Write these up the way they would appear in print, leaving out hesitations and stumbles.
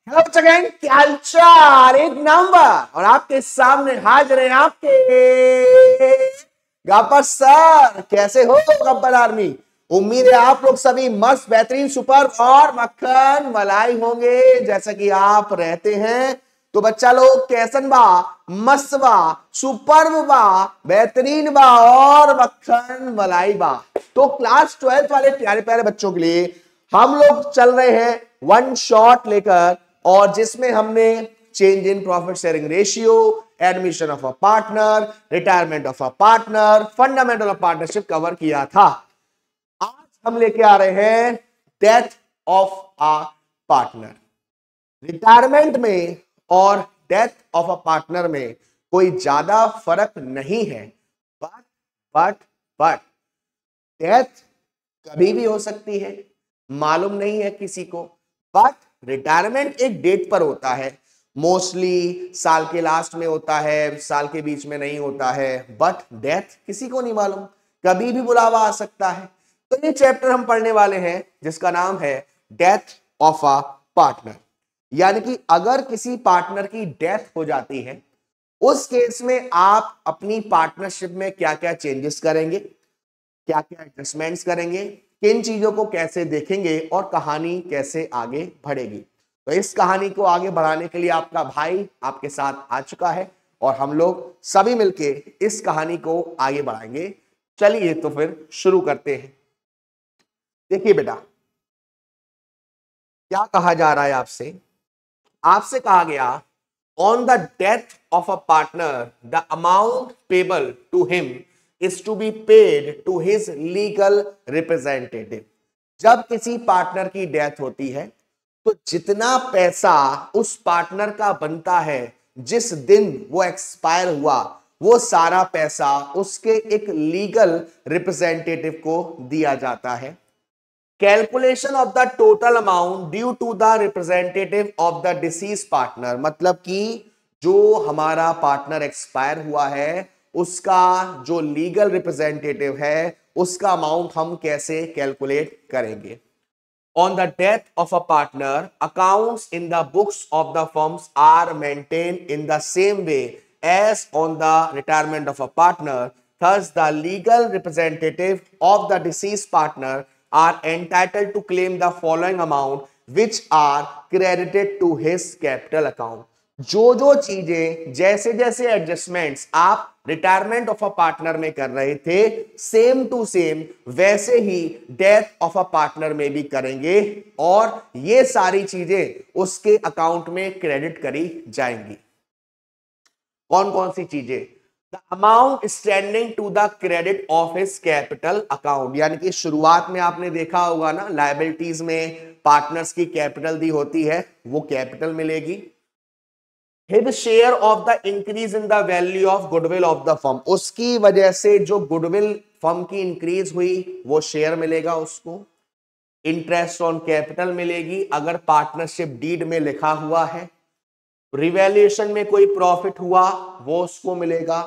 Hello बच्चों, क्या हालचाल? एक नंबर। और आपके सामने हाजिर हैं आपके गब्बर सर। कैसे हो गब्बर आर्मी? उम्मीद है आप लोग सभी मस्त, बेहतरीन, सुपर और मक्खन मलाई होंगे जैसा कि आप रहते हैं। तो बच्चा लोग कैसन बा? मस्त बा, सुपर बा, बेहतरीन बा और मक्खन मलाई बा। तो क्लास 12 वाले प्यारे प्यारे बच्चों के लिए हम लोग चल रहे हैं वन शॉट लेकर, और जिसमें हमने change in profit sharing ratio, admission of a partner, retirement of a partner, fundamental of partnership cover किया था। आज हम लेके आ रहे हैं death of a partner. Retirement में और डेथ ऑफ अ पार्टनर में कोई ज्यादा फर्क नहीं है, बट बट बट डेथ कभी भी हो सकती है, मालूम नहीं है किसी को। बट रिटायरमेंट एक डेट पर होता है, मोस्टली साल के लास्ट में होता है, साल के बीच में नहीं होता है। बट डेथ किसी को नहीं मालूम, कभी भी बुलावा आ सकता है। तो ये चैप्टर हम पढ़ने वाले हैं जिसका नाम है डेथ ऑफ अ पार्टनर। यानी कि अगर किसी पार्टनर की डेथ हो जाती है, उस केस में आप अपनी पार्टनरशिप में क्या क्या चेंजेस करेंगे, क्या क्या एडजस्टमेंट्स करेंगे, किन चीजों को कैसे देखेंगे और कहानी कैसे आगे बढ़ेगी। तो इस कहानी को आगे बढ़ाने के लिए आपका भाई आपके साथ आ चुका है और हम लोग सभी मिलके इस कहानी को आगे बढ़ाएंगे। चलिए तो फिर शुरू करते हैं। देखिए बेटा, क्या कहा जा रहा है आपसे? आपसे कहा गया, on the death of a partner the amount payable to him is to be paid to his legal representative. जब किसी पार्टनर की डेथ होती है तो जितना पैसा उस पार्टनर का बनता है, जिस दिन वो एक्सपायर हुआ, वो सारा पैसा उसके एक लीगल रिप्रेजेंटेटिव को दिया जाता है। Calculation of the total amount due to the representative of the deceased partner, मतलब कि जो हमारा पार्टनर एक्सपायर हुआ है उसका जो लीगल रिप्रेजेंटेटिव है उसका अमाउंट हम कैसे कैलकुलेट करेंगे। On the death of a partner, accounts in the books of the firms are maintained in the same way as on the retirement of a partner. Thus, the legal representative of the deceased partner are entitled to claim the following amount, which are credited to his capital account. जो चीजें, जैसे जैसे adjustments आप retirement of a partner में कर रहे थे, same to same वैसे ही डेथ ऑफ अ पार्टनर में भी करेंगे और ये सारी चीजें उसके अकाउंट में क्रेडिट करी जाएंगी। कौन कौन सी चीजें? The amount standing to the credit of his capital account, यानी कि शुरुआत में आपने देखा होगा ना, लायबिलिटीज में पार्टनर्स की कैपिटल दी होती है, वो कैपिटल मिलेगी। His share of the increase in the value of goodwill of the firm, उसकी वजह से जो गुडविल फर्म की इंक्रीज हुई वो शेयर मिलेगा उसको। इंटरेस्ट ऑन कैपिटल मिलेगी अगर पार्टनरशिप डीड में लिखा हुआ है। रिवैल्यूएशन में कोई प्रॉफिट हुआ वो उसको मिलेगा।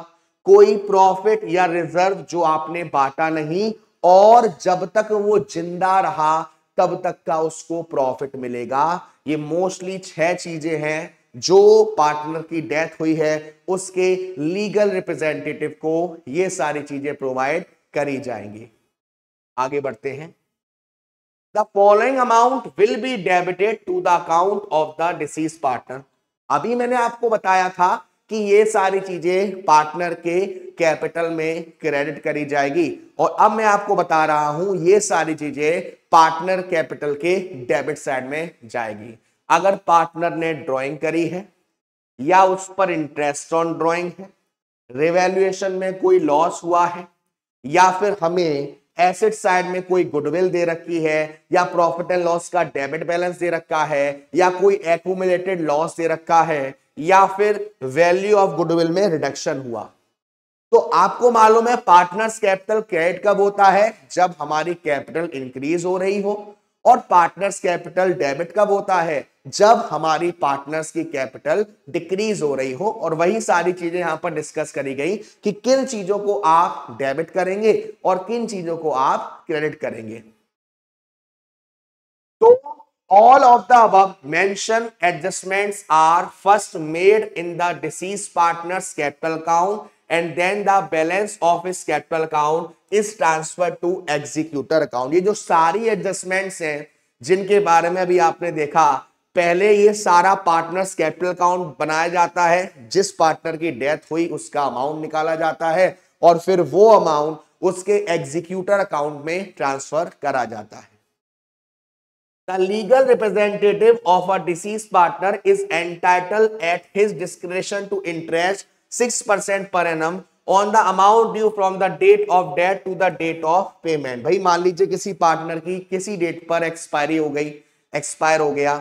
कोई प्रॉफिट या रिजर्व जो आपने बांटा नहीं और जब तक वो जिंदा रहा तब तक का उसको प्रॉफिट मिलेगा। ये मोस्टली 6 चीजें हैं जो पार्टनर की डेथ हुई है उसके लीगल रिप्रेजेंटेटिव को ये सारी चीजें प्रोवाइड करी जाएंगी। आगे बढ़ते हैं। The following amount will be debited to the account of the deceased partner. अभी मैंने आपको बताया था कि ये सारी चीजें पार्टनर के कैपिटल में क्रेडिट करी जाएगी, और अब मैं आपको बता रहा हूं ये सारी चीजें पार्टनर कैपिटल के डेबिट साइड में जाएगी। अगर पार्टनर ने ड्राइंग करी है या उस पर इंटरेस्ट ऑन ड्राइंग है, रिवैल्यूएशन में कोई लॉस हुआ है, या फिर हमें एसेट साइड में कोई गुडविल दे रखी है, या प्रॉफिट एंड लॉस का डेबिट बैलेंस दे रखा है, या कोई एक्यूमुलेटेड लॉस दे रखा है, या फिर वैल्यू ऑफ गुडविल में रिडक्शन हुआ, तो आपको मालूम है पार्टनर्स कैपिटल क्रेडिट कब होता है? जब हमारी कैपिटल इंक्रीज हो रही हो। और पार्टनर्स कैपिटल डेबिट कब होता है? जब हमारी पार्टनर्स की कैपिटल डिक्रीज हो रही हो। और वही सारी चीजें यहां पर डिस्कस करी गई कि किन चीजों को आप डेबिट करेंगे और किन चीजों को आप क्रेडिट करेंगे। तो All of the above mentioned adjustments are first made in the deceased partner's capital account and then the balance of his capital account is transferred to executor account. ये जो सारी एडजस्टमेंट्स हैं जिनके बारे में अभी आपने देखा, पहले ये सारा पार्टनर्स कैपिटल अकाउंट बनाया जाता है, जिस पार्टनर की डेथ हुई उसका अमाउंट निकाला जाता है और फिर वो अमाउंट उसके एग्जीक्यूटर अकाउंट में ट्रांसफर करा जाता है. The legal representative of a deceased partner is entitled at his discretion to interest 6% per annum on the amount due from the date of death to the date of payment. भाई मान लीजिए किसी partner की किसी date पर expiry हो गई, expire हो गया,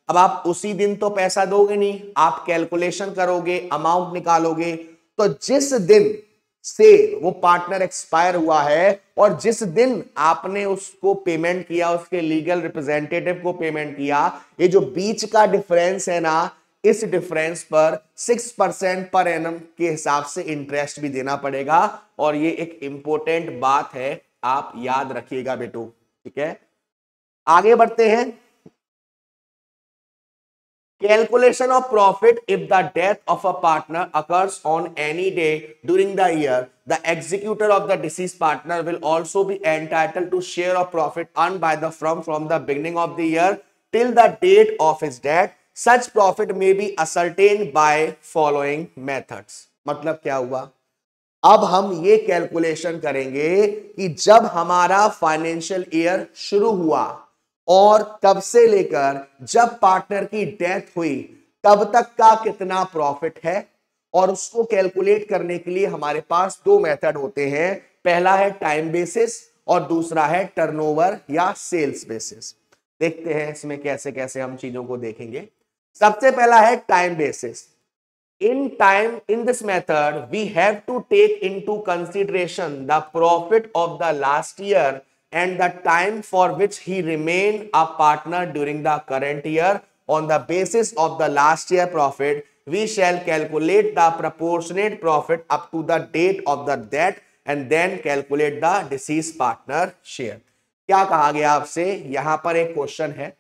अब आप उसी दिन तो पैसा दोगे नहीं, आप कैलकुलेशन करोगे, अमाउंट निकालोगे, तो जिस दिन से वो पार्टनर एक्सपायर हुआ है और जिस दिन आपने उसको पेमेंट किया, उसके लीगल रिप्रेजेंटेटिव को पेमेंट किया, ये जो बीच का डिफरेंस है ना, इस डिफरेंस पर 6% पर एनम के हिसाब से इंटरेस्ट भी देना पड़ेगा. और ये एक इंपॉर्टेंट बात है, आप याद रखिएगा बेटो. ठीक है, आगे बढ़ते हैं. Calculation of profit if the death of a partner occurs on any day during the year, the executor of the deceased partner will also be entitled to share of profit earned by the firm from the beginning of the year till the date of his death. Such profit may be ascertained by following methods. मतलब क्या हुआ? अब हम ये calculation करेंगे कि जब हमारा फाइनेंशियल ईयर शुरू हुआ और तब से लेकर जब पार्टनर की डेथ हुई तब तक का कितना प्रॉफिट है, और उसको कैलकुलेट करने के लिए हमारे पास दो मेथड होते हैं. पहला है टाइम बेसिस और दूसरा है टर्नओवर या सेल्स बेसिस. देखते हैं इसमें कैसे कैसे हम चीजों को देखेंगे. सबसे पहला है time basis. In this method we have to take into consideration the profit of the last year and the time for which he remained a partner during the current year. On the basis of the last year profit, we shall calculate the proportionate profit up to the date of the death and then calculate the deceased partner share. क्या कहा गया आपसे? यहां पर एक question है,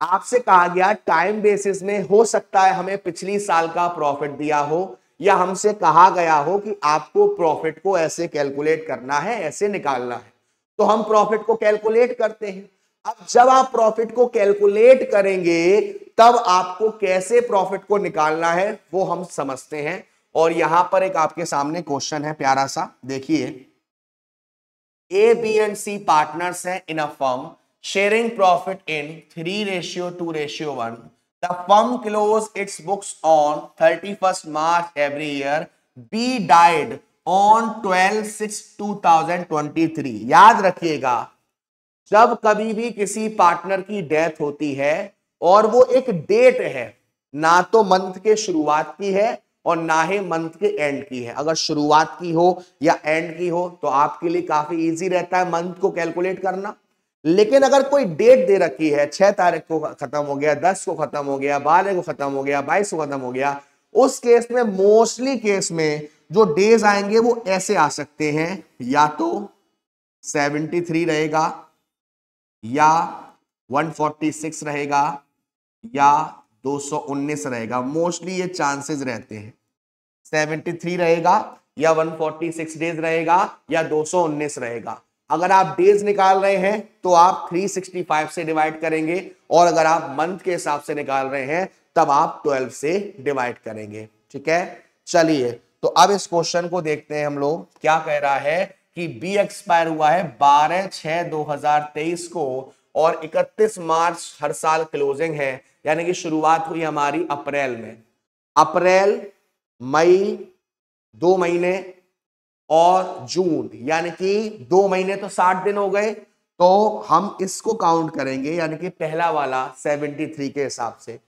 आपसे कहा गया टाइम बेसिस में हो सकता है हमें पिछली साल का प्रॉफिट दिया हो, या हमसे कहा गया हो कि आपको प्रॉफिट को ऐसे कैलकुलेट करना है, ऐसे निकालना है. तो हम प्रॉफिट को कैलकुलेट करते हैं. अब जब आप प्रॉफिट को कैलकुलेट करेंगे तब आपको कैसे प्रॉफिट को निकालना है वो हम समझते हैं. और यहां पर एक आपके सामने क्वेश्चन है प्यारा सा, देखिए. A, B and C partners हैं in a firm sharing profit in 3:2:1. The firm closed its books on 31st March every year. B died on 12/6/2023. याद रखिएगा, जब कभी भी किसी पार्टनर की डेथ होती है और वो एक डेट है, ना तो मंथ के शुरुआत की है और ना ही मंथ के एंड की है. अगर शुरुआत की हो या एंड की हो तो आपके लिए काफी इजी रहता है मंथ को कैलकुलेट करना. लेकिन अगर कोई डेट दे रखी है, 6 तारीख को खत्म हो गया, 10 को खत्म हो गया, 12 को खत्म हो गया, 22 को खत्म हो गया, उस केस में मोस्टली केस में जो डेज आएंगे वो ऐसे आ सकते हैं, या तो 73 रहेगा या 146 रहेगा या 219 रहेगा. मोस्टली ये चांसेस रहते हैं. 73 रहेगा या 146 डेज रहेगा या 219 रहेगा. अगर आप डेज निकाल रहे हैं तो आप 365 से डिवाइड करेंगे, और अगर आप मंथ के हिसाब से निकाल रहे हैं तब आप 12 से डिवाइड करेंगे. ठीक है, चलिए तो अब इस क्वेश्चन को देखते हैं हम लोग. क्या कह रहा है कि बी एक्सपायर हुआ है 12/6/2023 को और 31 मार्च हर साल क्लोजिंग है, यानी कि शुरुआत हुई हमारी अप्रैल में. अप्रैल, मई 2 महीने और जून, यानी कि 2 महीने तो 60 दिन हो गए. तो हम इसको काउंट करेंगे, यानी कि पहला वाला 73 के हिसाब से.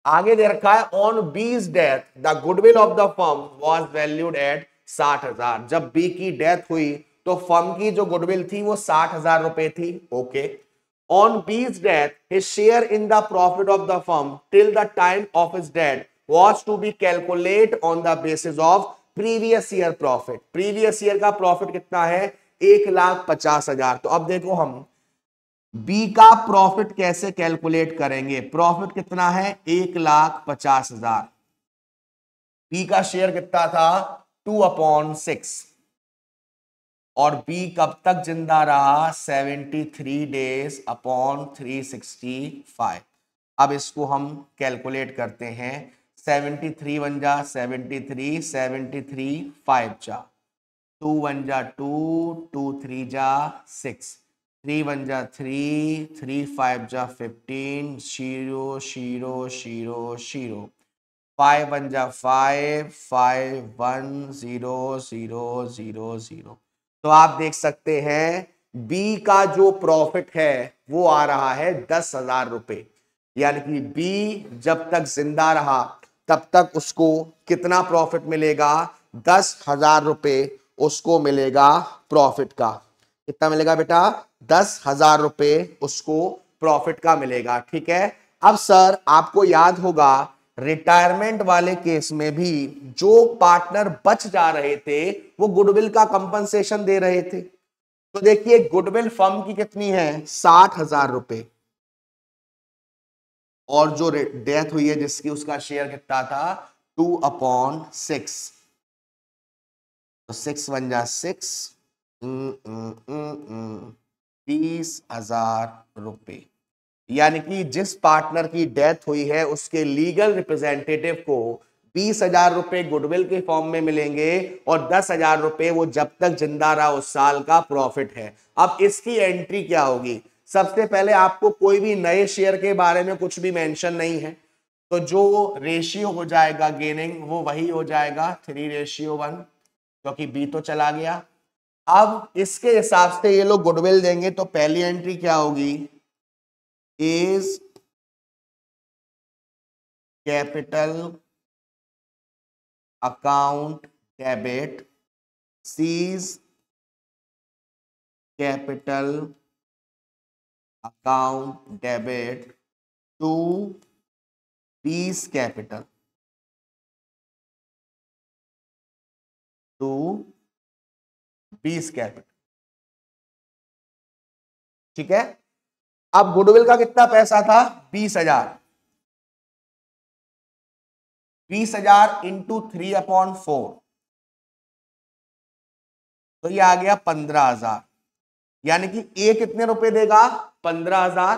आगे दे रखा है on B's death the goodwill of the firm was valued at 60,000. जब बी की डेथ हुई तो फर्म की जो गुडविल थी वो 60,000 रुपए थी. Okay. On B's death his share in the profit of the firm till the time of his death was to be calculate on the basis of previous year profit. Previous year का profit कितना है? 1,50,000. तो अब देखो हम B का profit कैसे calculate करेंगे? प्रॉफिट कितना है? 1,50,000। बी का शेयर कितना था? 2/6। और बी कब तक जिंदा रहा? 73 डेज अपॉन 365। अब इसको हम कैलकुलेट करते हैं। 73 वन जा 73, 73 5 जा 2 वन जा 2, 2 3 जा 6, 3 वन जा 3, 3 5 जा 15, 0 0 0 0, 5 वन जा 5, 5 1 0 0 0 0। तो आप देख सकते हैं बी का जो प्रॉफिट है वो आ रहा है 10,000 रुपए। यानी कि बी जब तक जिंदा रहा तब तक उसको कितना प्रॉफिट मिलेगा? 10,000 रुपए उसको मिलेगा प्रॉफिट का। कितना मिलेगा बेटा? 10,000 रुपए उसको प्रॉफिट का मिलेगा। ठीक है। अब सर आपको याद होगा रिटायरमेंट वाले केस में भी जो पार्टनर बच जा रहे थे वो गुडविल का कंपनसेशन दे रहे थे। तो देखिए गुडविल फर्म की कितनी है? 60,000 रुपए। और जो डेथ हुई है जिसकी, उसका शेयर कितना था? 2/6। तो 6 वन जा 6, 30,000 रुपए। यानी कि जिस पार्टनर की डेथ हुई है उसके लीगल रिप्रेजेंटेटिव को 20,000 रुपए गुडविल के फॉर्म में मिलेंगे और 10,000 रुपए वो जब तक जिंदा रहा उस साल का प्रॉफिट है। अब इसकी एंट्री क्या होगी? सबसे पहले आपको कोई भी नए शेयर के बारे में कुछ भी मेंशन नहीं है, तो जो रेशियो हो जाएगा गेनिंग वो वही हो जाएगा 3:1, क्योंकि बी तो चला गया। अब इसके हिसाब से ये लोग गुडविल देंगे, तो पहली एंट्री क्या होगी? is capital account debit, C's capital account debit to B's capital, to B's capital। ठीक है। अब गुडविल का कितना पैसा था? 20,000। 20,000 इंटू 3/4, तो ये आ गया 15,000। यानी कि ए कितने रुपए देगा? 15,000।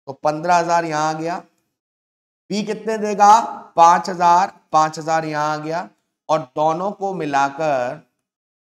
तो 15,000 यहां आ गया। बी कितने देगा? 5,000। 5,000 यहां आ गया और दोनों को मिलाकर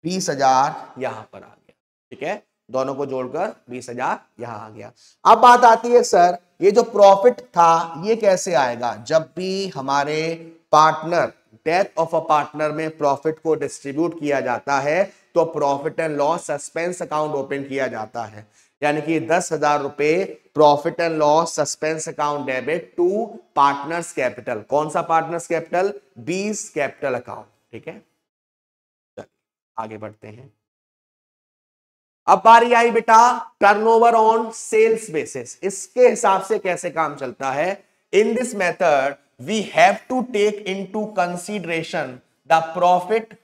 20,000 यहां पर आ गया। ठीक है, दोनों को जोड़कर 20,000 यहां आ गया। अब बात आती है सर ये जो प्रॉफिट था ये कैसे आएगा? जब भी हमारे partner, death of a partner में प्रॉफिट को डिस्ट्रीब्यूट किया जाता है तो profit and loss suspense account open किया जाता है। यानी कि 10,000 रुपए profit and loss suspense account debit to partners capital. कौन सा partners capital? B's capital account. ठीक है, आगे बढ़ते हैं। अब बारी आई बेटा टर्नओवर ऑन सेल्स बेसिस। इसके हिसाब से कैसे काम चलता है? In this method we have to take into consideration the profit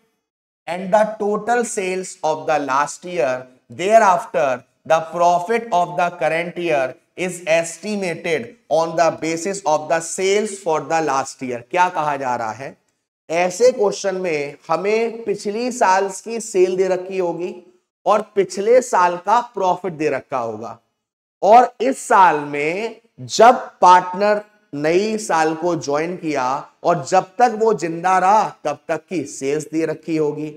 and the total sales of the last year. Thereafter, the profit of the current year is estimated on the basis of the sales for the last year. क्या कहा जा रहा है? ऐसे question में हमें पिछली साल की सेल दे रखी होगी और पिछले साल का प्रॉफिट दे रखा होगा, और इस साल में जब पार्टनर नई साल को ज्वाइन किया और जब तक वो जिंदा रहा तब तक की सेल्स दे रखी होगी।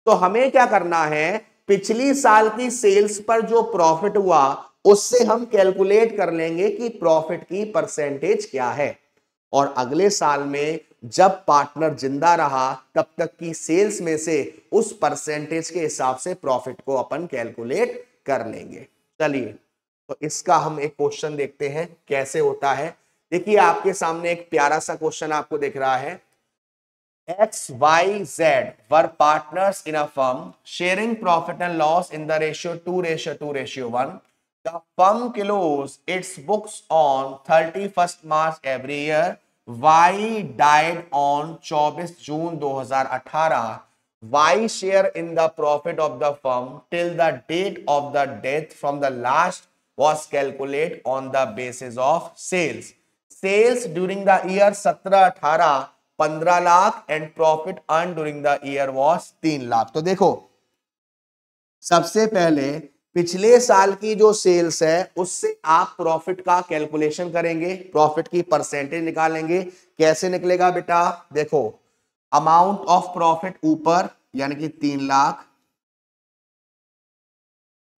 तो हमें क्या करना है? पिछली साल की सेल्स पर जो प्रॉफिट हुआ उससे हम कैलकुलेट कर लेंगे कि प्रॉफिट की परसेंटेज क्या है, और अगले साल में जब पार्टनर जिंदा रहा तब तक की सेल्स में से उस परसेंटेज के हिसाब से प्रॉफिट को अपन कैलकुलेट कर लेंगे। चलिए तो इसका हम एक क्वेश्चन देखते हैं कैसे होता है। देखिए आपके सामने एक प्यारा सा क्वेश्चन आपको दिख रहा है। X, Y, Z were partners in a firm sharing profit and loss in the ratio 2:2:1. The firm closed its books on 31st March every year. Y died on 24 June 2018. Y share in the profit of the firm till the date of the death from the last was calculated on the basis of sales. Sales during the year 17-18 15 lakh and profit earned during the year was 3 lakh. तो देखो सबसे पहले पिछले साल की जो sales है उससे आप प्रॉफिट का कैलकुलेशन करेंगे, प्रॉफिट की परसेंटेज निकालेंगे. कैसे निकलेगा बेटा? देखो अमाउंट ऑफ प्रॉफिट ऊपर यानी कि 3 lakh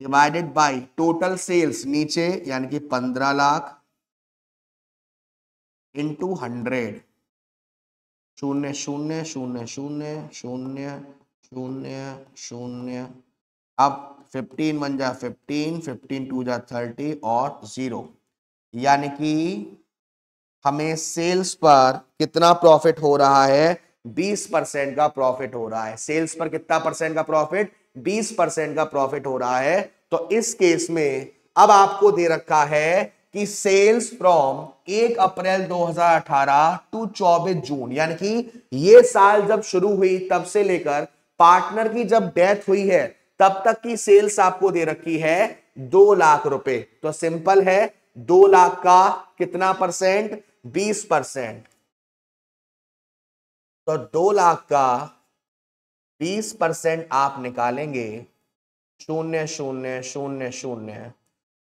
divided by total sales नीचे यानी कि 15 लाख इंटू 100. 0 0 0 0 0 0 0. अब 15 1 जा 15, 15 2 जा 30 और 0. यानी कि हमें सेल्स पर कितना प्रॉफिट हो रहा है? 20% का प्रॉफिट हो रहा है. सेल्स पर कितना परसेंट का प्रॉफिट? 20% का प्रॉफिट हो रहा है. तो इस केस में अब आपको दे रखा है कि सेल्स फ्रॉम 1 अप्रैल 2018 टू 24 जून, यानी कि ये साल जब शुरू हुई तब से लेकर पार्टनर की जब डेथ हुई है तब तक की सेल्स आपको दे रखी है 2 लाख रुपए. तो सिंपल है, 2 लाख का कितना परसेंट? 20%. तो 2 लाख का 20% आप निकालेंगे 0 0 0 0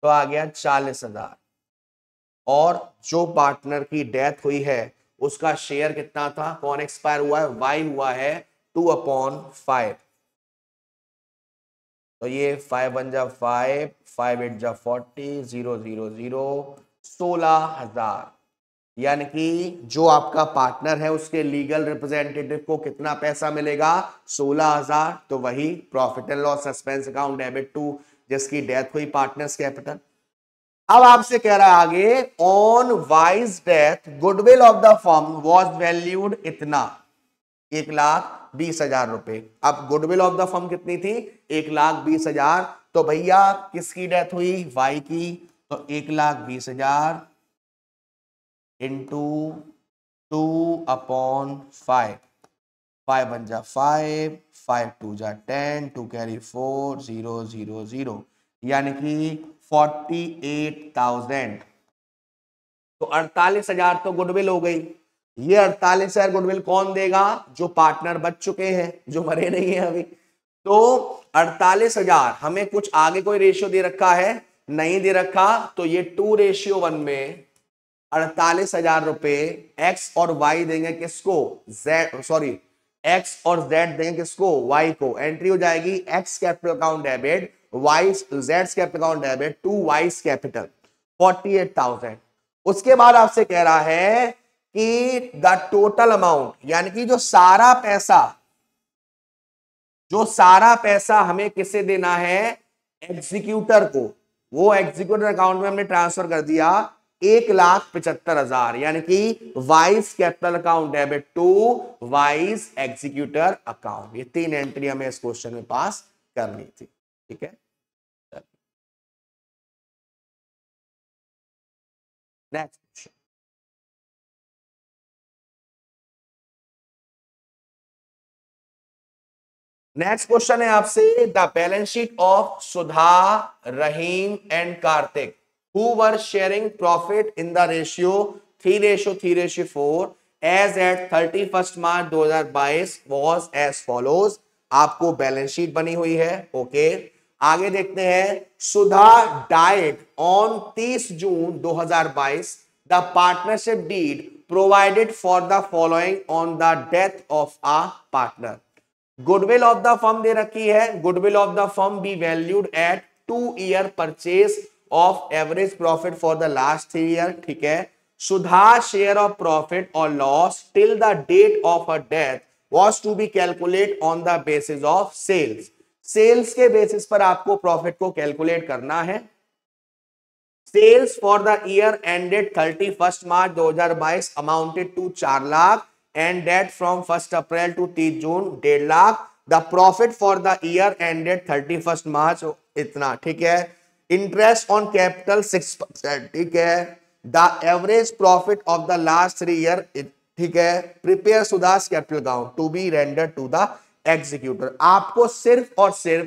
तो आ गया 40,000. और जो पार्टनर की डेथ हुई है उसका शेयर कितना था? कौन एक्सपायर हुआ है? वाई हुआ है 2/5. तो ये 5 1 जा 5, 5 8 जा 40, 0 0 0 16,000. यानी कि जो आपका पार्टनर है उसके लीगल रिप्रेजेंटेटिव को कितना पैसा मिलेगा? 16,000. तो वही profit and loss expense account debit to जिसकी डेथ हुई पार्टनर्स कैपिटल. अब आपसे कह रहा है आगे, on Y's death goodwill of the firm was valued इतना 1,20,000 रुपए. अब गुडविल ऑफ द फर्म कितनी थी? 1,20,000. तो भैया किसकी डेथ हुई? वाई की. तो 1,20,000 इंटू 2/5. 5 1 जा 5, 5 2 जा 10, 2 कैरी 4, 0 0 0. यानी कि 48,000. तो 48,000 तो गुडविल हो गई. ये 48,000 गुडविल कौन देगा? जो पार्टनर बच चुके हैं, जो मरे नहीं है अभी. तो 48,000 हमें कुछ आगे कोई रेशियो दे रखा है? नहीं दे रखा. तो ये 2:1 में 48,000 रुपए एक्स और वाई देंगे किसको? जेड, सॉरी एक्स और जेड देंगे किसको? वाई को. एंट्री हो जाएगी X capital account debit, Y Z capital account debit to Y's capital 48,000. उसके बाद आपसे कह रहा है कि द टोटल अमाउंट, यानी कि जो सारा पैसा हमें किसे देना है? एग्जीक्यूटर को. वो एग्जीक्यूटर अकाउंट में हमने ट्रांसफर कर दिया 1,75,000. यानी कि Y's capital account debit to Y's executor account. ये 3 एंट्री हमें इस क्वेश्चन में पास करनी थी. ठीक है. Next question. नेक्स्ट क्वेश्चन है आपसे, the balance sheet of Sudha, Rahim and Kartik who were sharing profit in the ratio 3:3:4 as at 31st March 2022 was as follows. आपको बैलेंस शीट बनी हुई है. ओके. आगे देखते हैं. सुधा died on 30 June 2022. The partnership deed provided for the following on the death of a partner. Goodwill of the firm दे रखी है. Goodwill of the firm be valued at 2-year purchase of average profit for the last 3 year. ठीक है. Sudha share of profit और loss till the date of a death was to be calculate on the basis of sales. Sales के basis पर आपको profit को calculate करना है. Sales for the year ended 31st March 2022 amounted to 4 lakh and debt from 1st April to 30 June 1.5 lakh. The profit for the year ended 31st March इतना. ठीक है. Interest on capital 6%. ठीक है. The average profit of the last 3 year. ठीक है. Prepare Sudha's capital account to be rendered to the executor. आपको सिर्फ और सिर्फ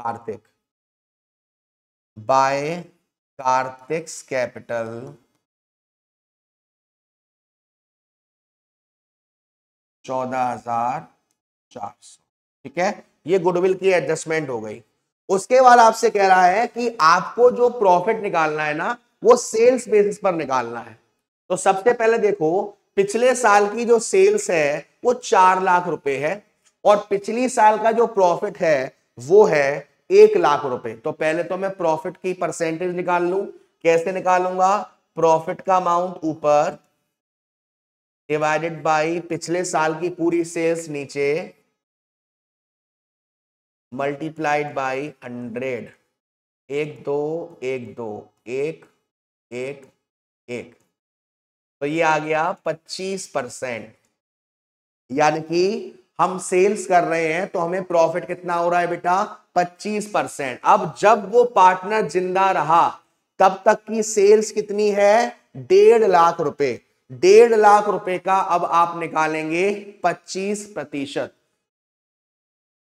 कार्तिक, बाय कार्तिक्स कैपिटल 14,400। ठीक है, ये गुडविल की एडजस्टमेंट हो गई। उसके बाद आपसे कह रहा है कि आपको जो प्रॉफिट निकालना है ना वो सेल्स बेसिस पर निकालना है। तो सबसे पहले देखो, पिछले साल की जो सेल्स है वो 4 लाख रुपए है और पिछली साल का जो प्रॉफिट है वो है 1 लाख रुपए। तो पहले तो मैं प्रॉफिट की परसेंटेज निकाल लूं। कैसे निकालूंगा? प्रॉफिट का अमाउंट ऊपर डिवाइडेड बाय पिछले साल की पूरी सेल्स नीचे मल्टीप्लाइड बाय 100। 1 2 1 2 1 1 1, तो ये आ गया 25%। यानी कि हम सेल्स कर रहे हैं तो हमें प्रॉफिट कितना हो रहा है बेटा? 25%। अब जब वो पार्टनर जिंदा रहा तब तक की सेल्स कितनी है? 1.5 लाख रुपए। 1.5 लाख रुपए का अब आप निकालेंगे 25%।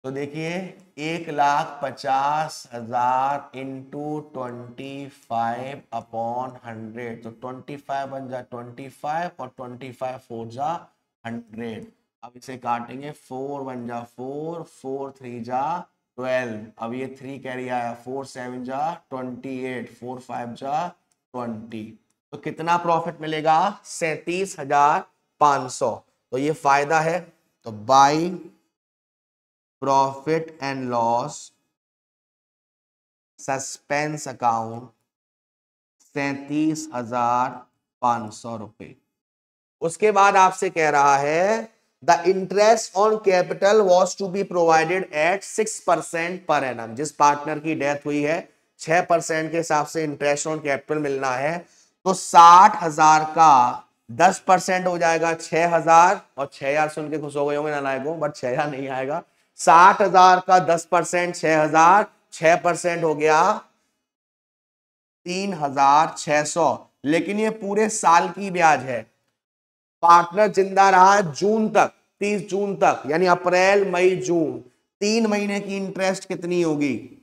तो देखिए 1,50,000 इंटू 25 अपॉन 100, तो 25 बन जा 25 और 25 4 जा 100। अब इसे काटेंगे, 4 1 जा 4, 4 3 जा 12, अब ये 3 कैरी आया, 4 7 जा 28, 4 5 जा 20। तो कितना प्रॉफिट मिलेगा? 37,500। तो ये फायदा है। तो by profit and loss suspense account 37,500 रुपए। उसके बाद आपसे कह रहा है the interest on capital was to be provided at 6% per annum. जिस पार्टनर की डेथ हुई है 6% के हिसाब से इंटरेस्ट ऑन कैपिटल मिलना है। तो 60,000 का 10% हो जाएगा 6,000, और 6,000 सुन के खुश हो गए होंगे नालायकों, बट 6,000 नहीं आएगा। 60,000 का 10% 6,000, 6% हो गया 3,600। लेकिन ये पूरे साल की ब्याज है। पार्टनर जिंदा रहा जून तक, 30 जून तक, यानी अप्रैल मई जून, 3 महीने की इंटरेस्ट कितनी होगी?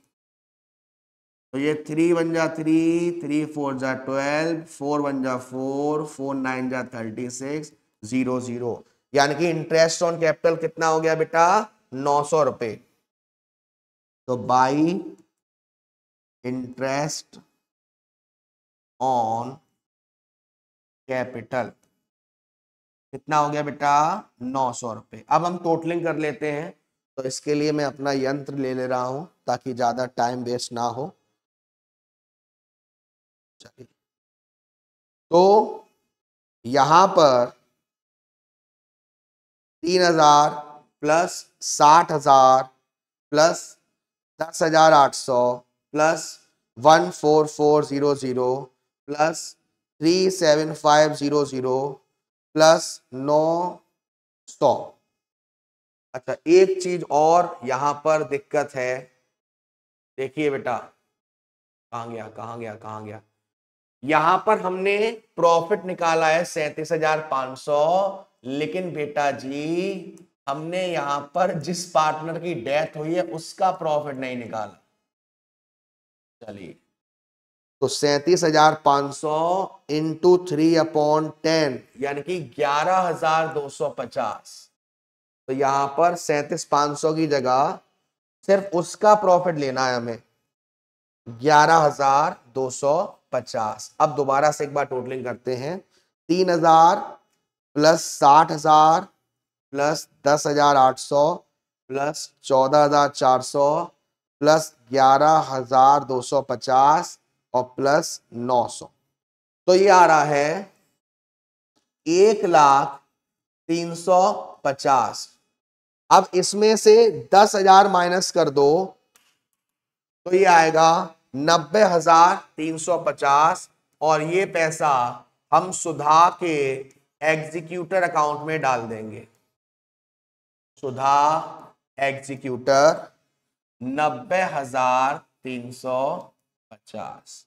तो ये 3 1 जा 3, 3 4 जा 12, 4 1 जा 4, 4 9 जा 36, 0 0, यानी कि इंटरेस्ट ऑन कैपिटल कितना हो गया बेटा? 900 रुपए। तो बाई इंटरेस्ट ऑन कैपिटल कितना हो गया बेटा? 900 रुपए। अब हम टोटलिंग कर लेते हैं। तो इसके लिए मैं अपना यंत्र ले रहा हूं ताकि ज्यादा टाइम वेस्ट ना हो। चलिए, तो यहां पर 3,000 plus 60,000 plus 10,800 plus 14400 plus 37500 plus 900। अच्छा, एक चीज और यहां पर दिक्कत है। देखिए बेटा, कहां गया कहां गया कहां गया? यहां पर हमने प्रॉफिट निकाला है 37,500, लेकिन बेटा जी हमने यहां पर जिस पार्टनर की डेथ हुई है उसका प्रॉफिट नहीं निकाला। चलिए, तो 37,500 इंटू 3/10 यानी कि 11,250। तो यहां पर 37,500 की जगह सिर्फ उसका प्रॉफिट लेना है हमें, 11,250। अब दोबारा से एक बार टोटलिंग करते हैं। 3,000 प्लस 60,000 प्लस 10,800 प्लस 14,400 प्लस 11,250 और प्लस 900। तो ये आ रहा है 1,03,50। अब इसमें से 10,000 माइनस कर दो तो ये आएगा 90,350, और ये पैसा हम सुधा के एग्जीक्यूटर अकाउंट में डाल देंगे। सुधा एग्जीक्यूटर 90,350,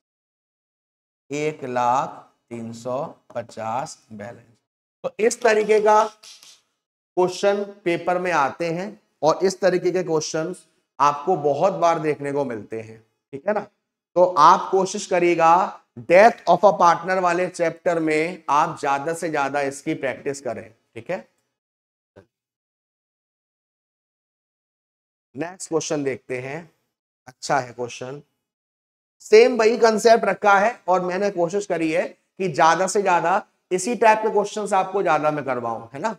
1,03,50 बैलेंस। तो इस तरीके का क्वेश्चन पेपर में आते हैं और इस तरीके के क्वेश्चंस आपको बहुत बार देखने को मिलते हैं, ठीक है ना। तो आप कोशिश करिएगा डेथ ऑफ अ पार्टनर वाले चैप्टर में आप ज्यादा से ज्यादा इसकी प्रैक्टिस करें, ठीक है। नेक्स्ट क्वेश्चन देखते हैं। अच्छा है क्वेश्चन, सेम वही कंसेप्ट रखा है और मैंने कोशिश करी है कि ज्यादा से ज्यादा इसी टाइप के क्वेश्चंस आपको ज्यादा मैं करवाऊं, है ना।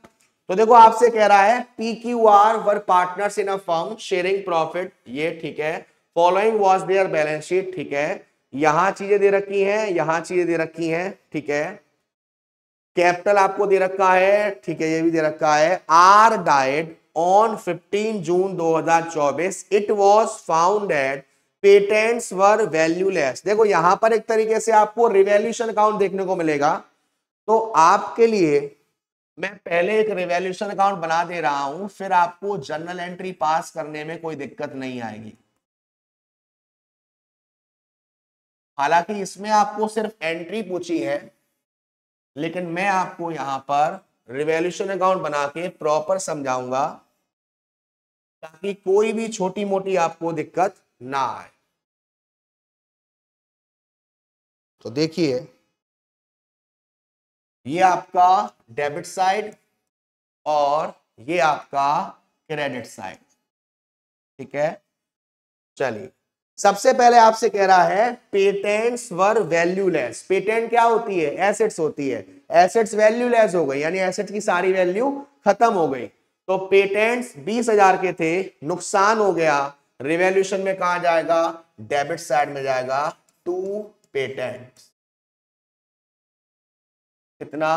तो देखो आपसे कह रहा है P Q R were partners in a firm sharing profit, ये ठीक है। Following was their balance sheet, ठीक है। यहां चीजें दे रखी हैं, यहां चीजें दे रखी हैं, ठीक है। कैपिटल आपको दे रखा है, ठीक है, ये भी दे रखा है। R died on 15 June 2024, it was found that patents were valueless. देखो यहां पर एक तरीके से आपको रिवैल्यूएशन अकाउंट देखने को मिलेगा। तो आपके लिए मैं पहले एक रिवैल्यूएशन अकाउंट बना दे रहा हूं, फिर आपको जर्नल एंट्री पास करने में कोई दिक्कत नहीं आएगी। हालांकि इसमें आपको सिर्फ एंट्री पूछी है, लेकिन मैं आपको यहां पर रिवैल्यूएशन अकाउंट बना के प्रॉपर समझाऊंगा ताकि कोई भी छोटी मोटी आपको दिक्कत ना आए। तो देखिए ये आपका डेबिट साइड और ये आपका क्रेडिट साइड, ठीक है। चलिए सबसे पहले आपसे कह रहा है पेटेंट्स वर वैल्यूलेस। पेटेंट क्या होती है? एसेट्स होती है। एसेट्स वैल्यूलेस हो गई, यानी एसेट्स की सारी वैल्यू खत्म हो गई। तो पेटेंट्स 20,000 के थे, नुकसान हो गया, रिवैल्यूएशन में कहां जाएगा? डेबिट साइड में जाएगा। टू पेटेंट्स कितना?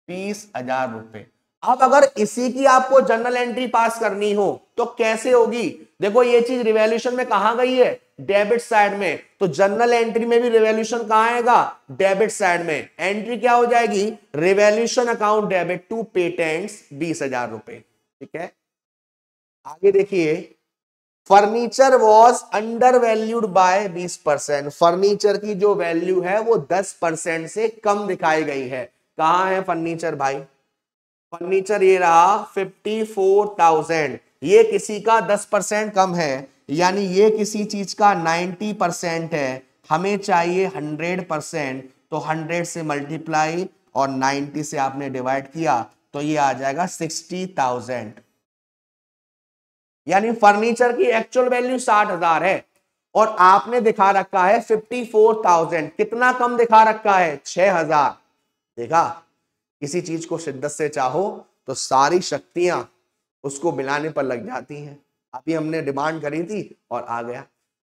20,000 रुपए। अब अगर इसी की आपको जर्नल एंट्री पास करनी हो तो कैसे होगी? देखो ये चीज रिवैल्यूएशन में कहां गई है? डेबिट साइड में। तो जर्नल एंट्री में भी रिवैल्यूएशन कहां आएगा? डेबिट साइड में। एंट्री क्या हो जाएगी? Revaluation account debit to patents 20,000 रुपए, ठीक है। आगे देखिए furniture was under valued by 20%। Furniture की जो वैल्यू है वो 10% से कम दिखाई गई है। कहां है फर्नीचर भाई? फर्नीचर ये रहा 54,000। ये किसी का 10% कम है, यानी ये किसी चीज का 90% है। हमें चाहिए 100%। तो 100 से मल्टीप्लाई और 90 से आपने डिवाइड किया तो ये आ जाएगा 60,000। यानी फर्नीचर की एक्चुअल वैल्यू 60,000 है और आपने दिखा रखा है 54,000। कितना कम दिखा रखा है? 6,000। देखा, किसी चीज को शिद्दत से चाहो तो सारी शक्तियां उसको मिलाने पर लग जाती हैं। अभी हमने डिमांड करी थी और आ गया।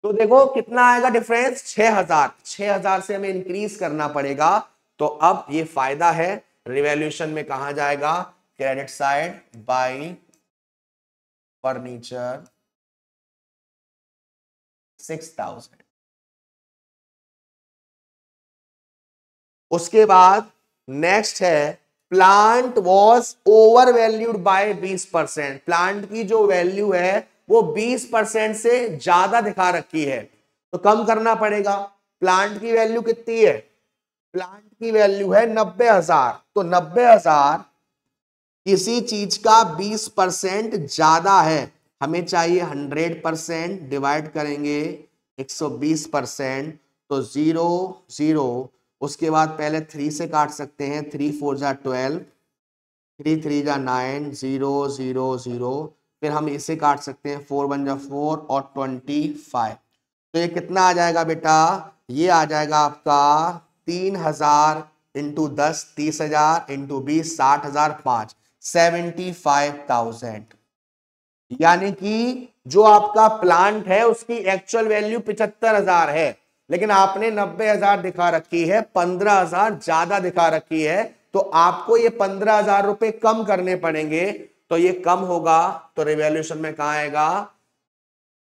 तो देखो कितना आएगा डिफरेंस? 6,000। 6,000 से हमें इंक्रीज करना पड़ेगा। तो अब ये फायदा है, रिवैल्यूएशन में कहां जाएगा? Credit side by furniture 6,000। उसके बाद नेक्स्ट है plant was over valued by 20%। Plant की जो वैल्यू है वो 20% से ज्यादा दिखा रखी है, तो कम करना पड़ेगा। प्लांट की वैल्यू कितनी है? प्लांट की वैल्यू है 90,000। तो 90,000 किसी चीज का 20% ज्यादा है। हमें चाहिए 100%। डिवाइड करेंगे 120%। तो 0 0। उसके बाद पहले 3 से काट सकते हैं। 3 4 जा 12, 3 3 जा 9, 0 0 0। फिर हम इसे काट सकते हैं, 4 1 जा 4 और 25। तो ये कितना आ जाएगा बेटा? ये आ जाएगा आपका 3,000 इंटू 10, 30,000 इंटू 20, 60,000, 5, 75,000। यानी कि जो आपका प्लांट है उसकी एक्चुअल वैल्यू 75,000 है, लेकिन आपने 90,000 दिखा रखी है, 15,000 ज्यादा दिखा रखी है। तो आपको ये 15,000 रुपए कम करने पड़ेंगे। तो ये कम होगा तो रिवैल्यूएशन में कहां आएगा?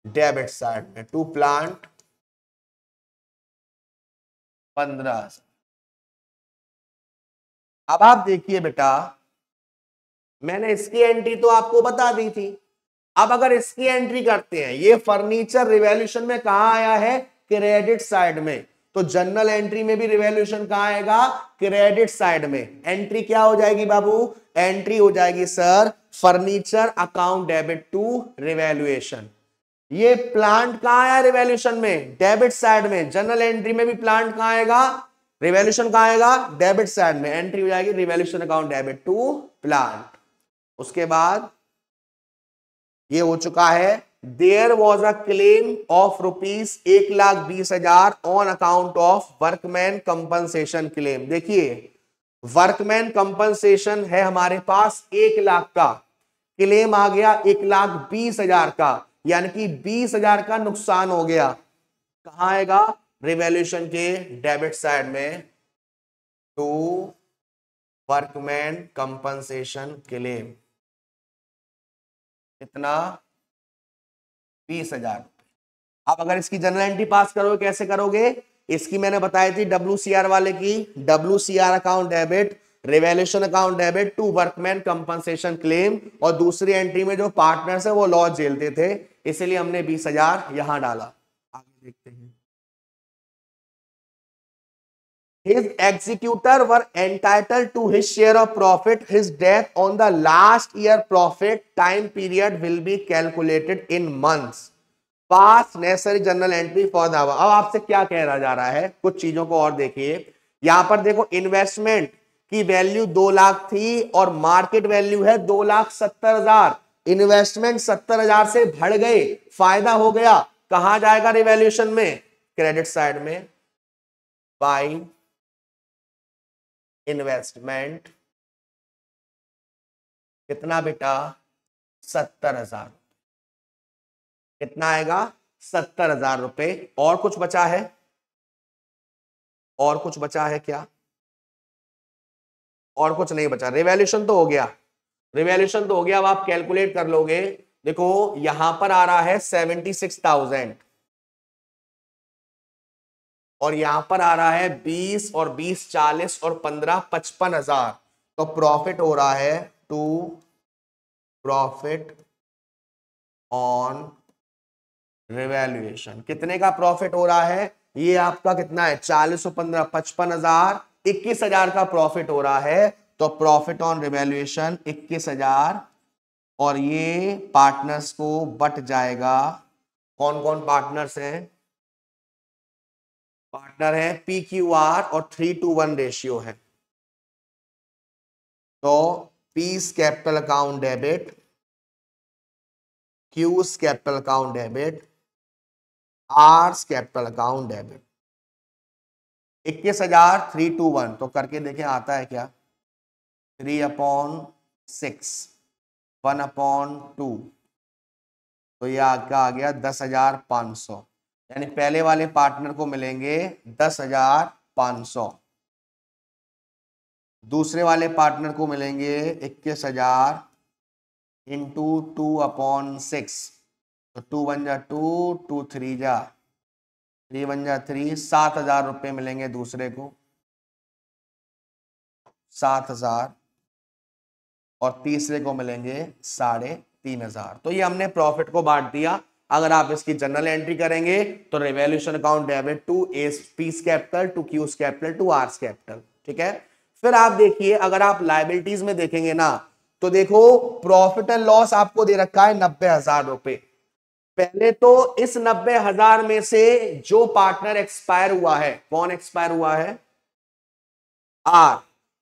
डेबिट साइड में। To plant 15,000। अब आप देखिए बेटा, मैंने इसकी एंट्री तो आपको बता दी थी। अब अगर इसकी एंट्री करते हैं, ये फर्नीचर रिवैल्यूएशन में कहां आया है? क्रेडिट साइड में। तो जर्नल एंट्री में भी रिवैल्यूएशन कहां आएगा? क्रेडिट साइड में। एंट्री क्या हो जाएगी बाबू? एंट्री हो जाएगी sir furniture account debit to revaluation. ये प्लांट कहां आया रिवैल्यूएशन में? डेबिट साइड में। जनरल एंट्री में भी प्लांट कहां आएगा? रिवैल्यूएशन कहां आएगा? डेबिट साइड में। एंट्री हो जाएगी revaluation account debit to plant. उसके बाद ये हो चुका है, there was a claim of rupees 1,20,000 on account of workman compensation claim. देखिए वर्कमैन कंपनसेशन है हमारे पास 1 लाख का, क्लेम आ गया 1,20,000 का, यानी कि 20,000 का नुकसान हो गया। कहां आएगा? रिवैल्यूएशन के डेबिट साइड में टू वर्कमैन कंपनसेशन क्लेम। कितना? 20,000। अब अगर इसकी जनरल एंट्री पास करोगे कैसे करोगे? इसकी मैंने बताई थी WCR वाले की, WCR account debit revaluation account debit to workman compensation claim, और दूसरी एंट्री में जो पार्टनर्स है वो लॉस झेलते थे, इसलिए हमने 20,000 यहां डाला। आगे देखते हैं। His executor were entitled to his share of profit. His death on the last year profit time period will be calculated in months. Pass necessary journal entry for the above. अब आपसे क्या कह जा रहा है, कुछ चीजों को और देखिए। यहां पर देखो इन्वेस्टमेंट की वैल्यू 2 लाख थी और मार्केट वैल्यू है 2,70,000। इन्वेस्टमेंट 70,000 से बढ़ गए, फायदा हो गया, कहां जाएगा रिवैल्यूएशन में? क्रेडिट साइड में। बाय इन्वेस्टमेंट कितना बेटा? 70,000। कितना आएगा? 70,000 रुपए। और कुछ बचा है? और कुछ बचा है क्या? और कुछ नहीं बचा। रिवैल्यूएशन तो हो गया, रिवैल्यूएशन तो हो गया। अब आप कैलकुलेट कर लोगे। देखो यहां पर आ रहा है 76,000 और यहां पर आ रहा है 20 और 20 40 और 15 55,000। तो प्रॉफिट हो रहा है टू प्रॉफिट ऑन रिवैल्यूएशन। कितने का प्रॉफिट हो रहा है? ये आपका कितना है? 40 और 15 55,000, 21,000 का प्रॉफिट हो रहा है। तो प्रॉफिट ऑन रिवैल्यूएशन 21,000 और ये पार्टनर्स को बट जाएगा। कौन कौन पार्टनर्स हैं? पार्टनर है PQR और 3:1 रेशियो है। तो P's capital account debit, Q's capital account debit, R's capital account debit. 21,000 3:1 तो करके देखें आता है क्या? 3/6 1/2 तो ये आपका आ गया 10,500। यानी पहले वाले पार्टनर को मिलेंगे 10,500, दूसरे वाले पार्टनर को मिलेंगे 21,000 इंटू 2/6। तो 2 1 जा 2, 2 3 जा 3 1 जा 3, 7,000 रुपए मिलेंगे दूसरे को, 7,000 और तीसरे को मिलेंगे 3,500। तो ये हमने प्रॉफिट को बांट दिया। अगर आप इसकी जनरल एंट्री करेंगे तो revaluation account debit to P's capital to Q's capital to R's capital. ठीक है। फिर आप देखिए अगर आप लायबिलिटीज में देखेंगे ना तो देखो प्रॉफिट एंड लॉस आपको दे रखा है 90,000 रुपए। पहले तो इस 90,000 में से जो पार्टनर एक्सपायर हुआ है, कौन एक्सपायर हुआ है? आर,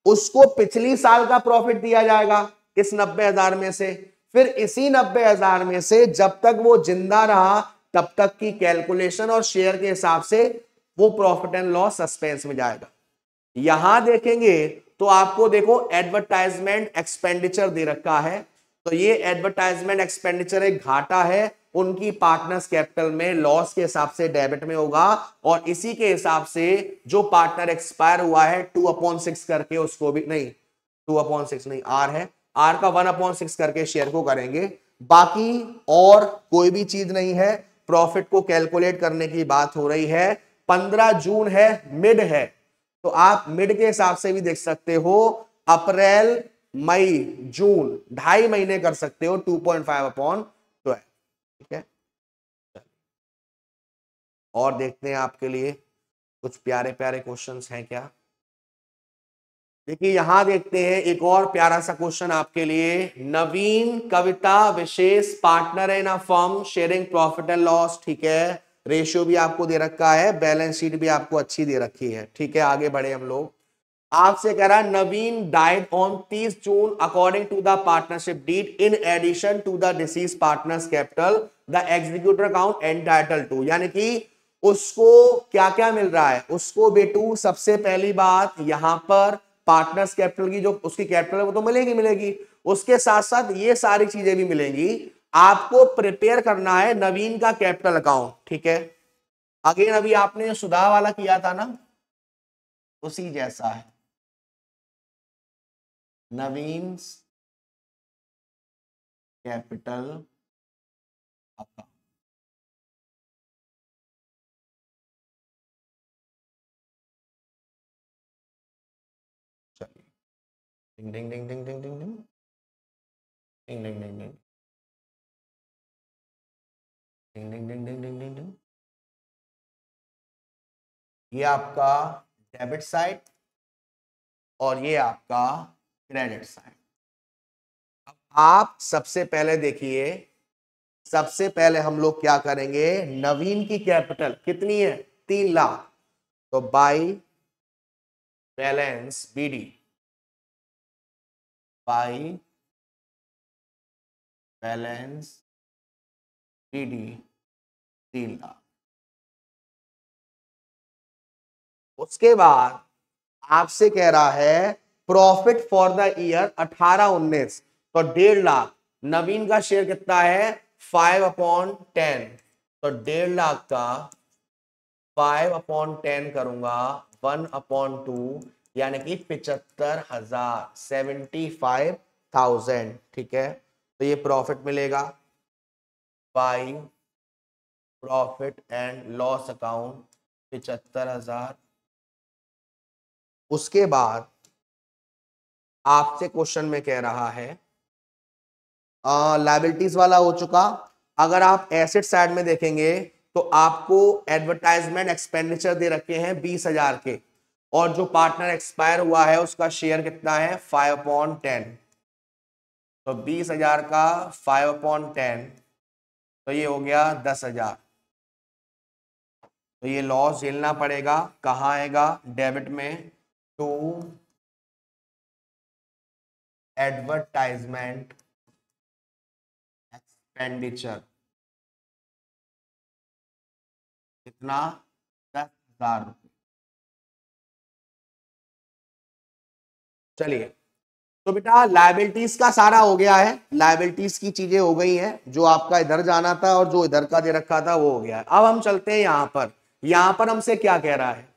उसको पिछली साल का प्रॉफिट दिया जाएगा इस 90,000 में से। फिर इसी 90,000 में से जब तक वो जिंदा रहा तब तक की कैलकुलेशन और शेयर के हिसाब से वो प्रॉफिट एंड लॉस सस्पेंस में जाएगा। यहां देखेंगे तो आपको देखो एडवर्टाइजमेंट एक्सपेंडिचर दे रखा है। तो ये एडवर्टाइजमेंट एक्सपेंडिचर एक घाटा है, उनकी पार्टनर्स कैपिटल में लॉस के हिसाब से डेबिट में होगा और इसी के हिसाब से जो पार्टनर एक्सपायर हुआ है 2/6 करके उसको भी नहीं, 2/6 नहीं, आर है, आर का 1/6 करके शेयर को करेंगे। बाकी और कोई भी चीज नहीं है। प्रॉफिट को कैलकुलेट करने की बात हो रही है। 15 जून है, मिड है, तो आप मिड के हिसाब से भी देख सकते हो। अप्रैल मई जून 2.5 महीने कर सकते हो 2.5/12। ठीक है। और देखते हैं आपके लिए कुछ प्यारे प्यारे क्वेश्चंस हैं क्या। देखिए यहां देखते हैं एक और प्यारा सा क्वेश्चन आपके लिए। Naveen Kavita Vishesh partner in a firm sharing profit and loss, ठीक है, रेशियो भी आपको दे रखा है, बैलेंस शीट भी आपको अच्छी दे रखी है, ठीक है। आगे बढ़े हम लोग। आपसे कह रहा है Naveen died on 30 June according to the partnership deed in addition to the deceased partners capital the executor account entitle to, यानी कि उसको क्या क्या मिल रहा है उसको बेटू। सबसे पहली बात यहां पर पार्टनर्स कैपिटल की जो उसकी कैपिटल है वो तो मिलेगी मिलेगी, उसके साथ साथ ये सारी चीजें भी मिलेंगी। आपको प्रिपेयर करना है नवीन का कैपिटल अकाउंट, ठीक है। अगेन अभी आपने जो सुधा वाला किया था ना उसी जैसा है, नवीन कैपिटल अकाउंट। चलिए, डिंग डिंग डिंग डिंग डिंग डिंग डिंग डिंग डिंग डिंग डिंग डिंग डिंग डिंग डिंग डिंग डिंग डिंग। ये आपका डेबिट साइड और ये आपका क्रेडिट साइड। अब आप सबसे पहले देखिए, सबसे पहले हम लोग क्या करेंगे, नवीन की कैपिटल कितनी है 3 लाख, तो by balance BD, by balance BD 3 lakh. उसके बाद आपसे कह रहा है प्रॉफिट फॉर द ईयर 18-19, तो 1.5 लाख। नवीन का शेयर कितना है 5/10, तो 1.5 लाख का 5/10 करूंगा 1/2, यानी कि 75,000, 75,000, ठीक है। तो ये प्रॉफिट मिलेगा by profit and loss account 75,000। उसके बाद आपसे क्वेश्चन में कह रहा है लायबिलिटीज वाला हो चुका। अगर आप एसेट साइड में देखेंगे तो आपको एडवर्टाइजमेंट एक्सपेंडिचर दे रखे हैं 20,000 के, और जो पार्टनर एक्सपायर हुआ है उसका शेयर कितना है 5/10, तो 20,000 का 5/10, तो ये हो गया 10,000। तो ये लॉस झेलना पड़ेगा, कहाँ आएगा डेबिट में, टू एडवर्टाइजमेंट एक्सपेंडिचर, कितना 10,000 रुपये। चलिए, तो बेटा लायबिलिटीज का सारा हो गया है, लायबिलिटीज की चीजें हो गई हैं, जो आपका इधर जाना था और जो इधर का दे रखा था वो हो गया है। अब हम चलते हैं यहां पर। यहां पर हमसे क्या कह रहा है,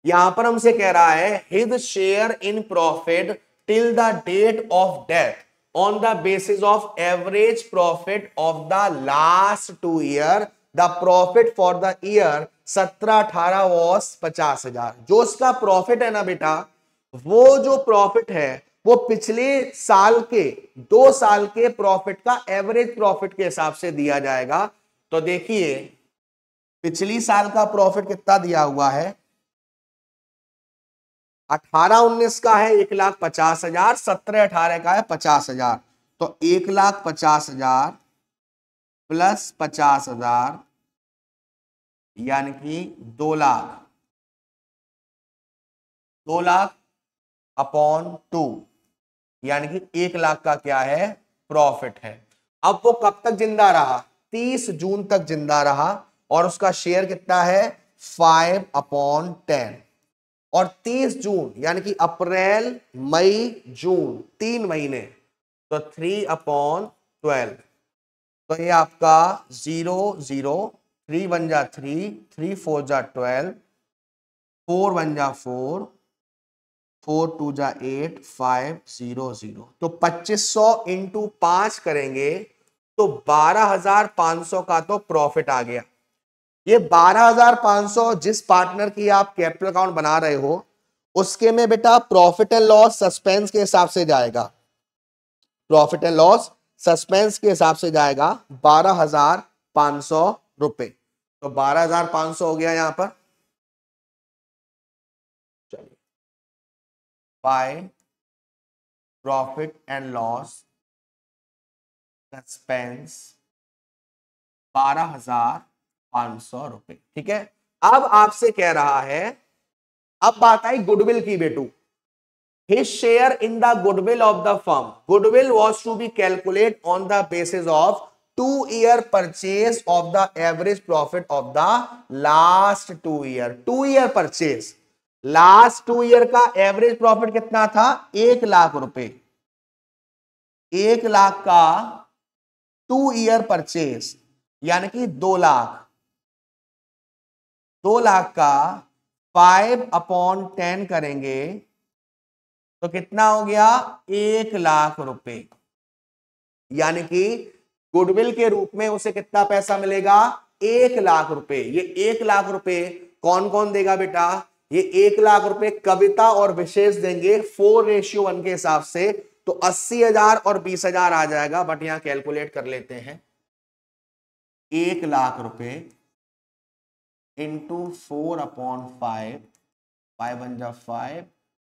यहां पर हमसे कह रहा है his share in profit till the date of death on the basis of average profit of the last 2 year, the profit for the year 17-18 was 50,000। जो उसका प्रॉफिट है ना बेटा, वो जो प्रॉफिट है वो पिछले साल के 2 साल के प्रॉफिट का एवरेज प्रॉफिट के हिसाब से दिया जाएगा। तो देखिए पिछली साल का प्रॉफिट कितना दिया हुआ है, 18-19 का है 1,50,000, 17-18 का है 50,000, तो 1,50,000 प्लस 50,000 यानी कि 2 लाख, 2 लाख अपॉन 2, यानी कि 1 लाख का क्या है प्रॉफिट है। अब वो कब तक जिंदा रहा, 30 जून तक जिंदा रहा, और उसका शेयर कितना है 5/10, और 30 जून यानी कि अप्रैल मई जून 3 महीने, तो 3/12, तो ये आपका 0 0, 3 1 जा 3, 3 4 जा 12, 4 1 जा 4, 4 2 जा 8, 5 0 0, तो 2500 इंटू 5 करेंगे तो 12,500 का तो प्रॉफिट आ गया। ये 12,500 जिस पार्टनर की आप कैपिटल अकाउंट बना रहे हो उसके में बेटा प्रॉफिट एंड लॉस सस्पेंस के हिसाब से जाएगा, प्रॉफिट एंड लॉस सस्पेंस के हिसाब से जाएगा 12,500 रुपए, तो 12,500 हो गया यहां पर। चलिए by profit and loss expense 12,500 रुपए। ठीक है, अब आपसे कह रहा है, अब बात आई गुडविल की बेटू। His share in the goodwill of the firm. Goodwill was to be calculated on the basis of 2-year purchase of the average profit of the last 2 year. 2-year purchase. Last 2 year का average profit कितना था? 1 लाख रुपए। 1 लाख का 2-year purchase यानी कि 2 लाख। 2 लाख का 5/10 करेंगे तो कितना हो गया? 1 लाख रुपए। यानी कि गुडविल के रूप में उसे कितना पैसा मिलेगा? 1 लाख रुपए। ये 1 लाख रुपए कौन कौन देगा बेटा? ये 1 लाख रुपए कविता और विशेष देंगे 4:1 के हिसाब से। तो 80,000 और 20,000 आ जाएगा, बट यहां कैलकुलेट कर लेते हैं। 1 लाख रुपए इंटू 4/5, 5 1 जा 5,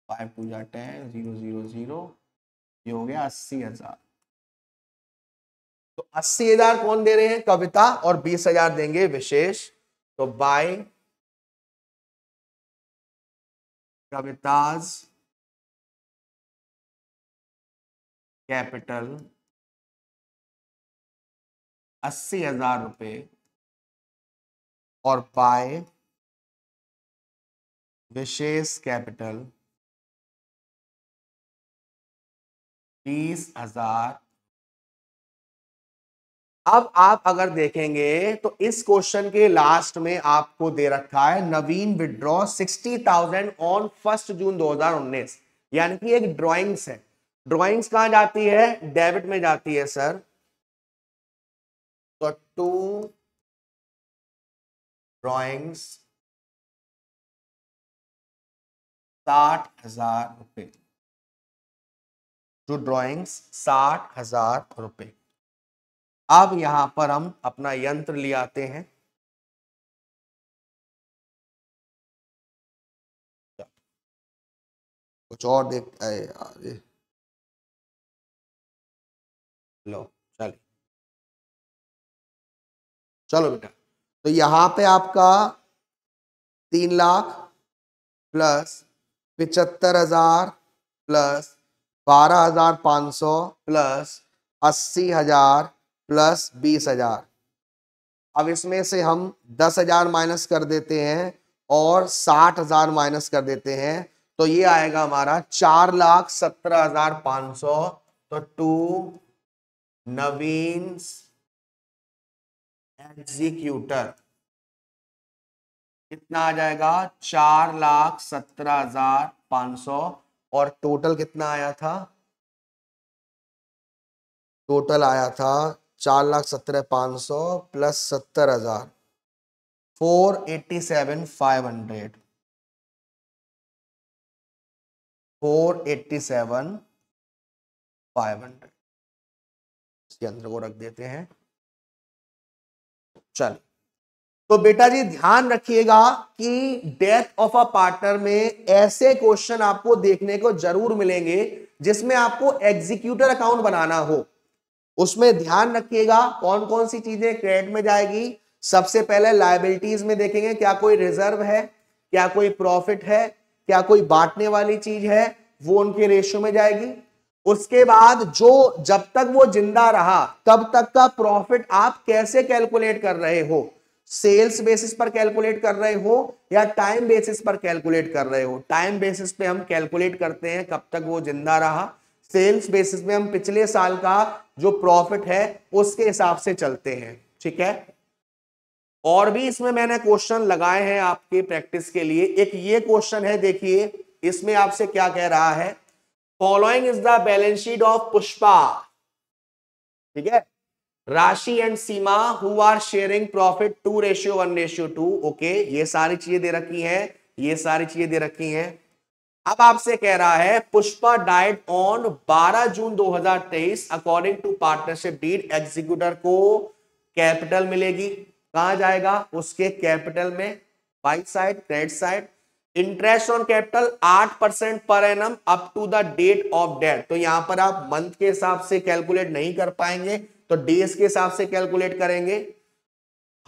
5 2 जा 10, 0 0 0, ये हो गया 80,000। तो 80,000 कौन दे रहे हैं? कविता, और 20,000 देंगे विशेष। तो बाय कविताज कैपिटल 80,000 रुपए और बाय विशेष कैपिटल 20,000। अब आप अगर देखेंगे तो इस क्वेश्चन के लास्ट में आपको दे रखा है नवीन विड्रॉ 60,000 ऑन 1 जून 2019। यानी कि एक ड्राइंग्स है। ड्राइंग्स कहां जाती है? डेबिट में जाती है सर। तो 2 ड्राइंग्स 60,000 रुपए। टू ड्राइंग्स 60,000 रुपए। अब यहां पर हम अपना यंत्र ले आते हैं। कुछ और देख लो, चलो बेटा। तो यहां पे आपका 3 lakh plus 75,000 plus 12,500 plus 80,000 plus 20,000। अब इसमें से हम 10,000 माइनस कर देते हैं और 60,000 माइनस कर देते हैं, तो ये आएगा हमारा 4,17,500। तो टू नवीन एग्जीक्यूटर कितना आ जाएगा? 4,17,500। और टोटल कितना आया था? टोटल आया था 4,17,500 प्लस 70,000, 487,500। 487,500 इसके अंदर को रख देते हैं। चल, तो बेटा जी ध्यान रखिएगा कि डेथ ऑफ अ पार्टनर में ऐसे क्वेश्चन आपको देखने को जरूर मिलेंगे जिसमें आपको एग्जीक्यूटर अकाउंट बनाना हो। उसमें ध्यान रखिएगा कौन कौन सी चीजें क्रेडिट में जाएगी। सबसे पहले लायबिलिटीज में देखेंगे क्या कोई रिजर्व है, क्या कोई प्रॉफिट है, क्या कोई बांटने वाली चीज है, वो उनके रेशियो में जाएगी। उसके बाद जो जब तक वो जिंदा रहा तब तक का प्रॉफिट आप कैसे कैलकुलेट कर रहे हो? सेल्स बेसिस पर कैलकुलेट कर रहे हो या टाइम बेसिस पर कैलकुलेट कर रहे हो? टाइम बेसिस पे हम कैलकुलेट करते हैं कब तक वो जिंदा रहा। सेल्स बेसिस में हम पिछले साल का जो प्रॉफिट है उसके हिसाब से चलते हैं। ठीक है, और भी इसमें मैंने क्वेश्चन लगाए हैं आपके प्रैक्टिस के लिए। एक ये क्वेश्चन है, देखिए इसमें आपसे क्या कह रहा है, following is the balance sheet of Pushpa, ठीक है, Rashi and Seema who are sharing profit 2:1:2। Okay, ये सारी चीजें दे रखी हैं, ये सारी चीजें दे रखी हैं। अब आपसे कह रहा है Pushpa died on 12 June 2023 according to partnership deed. Executor को कैपिटल मिलेगी, कहां जाएगा? उसके कैपिटल में, by side, credit side. Interest on capital 8% per annum up to the date of death. तो यहां पर आप मंथ के हिसाब से कैलकुलेट नहीं कर पाएंगे, तो डेज के हिसाब से कैलकुलेट करेंगे।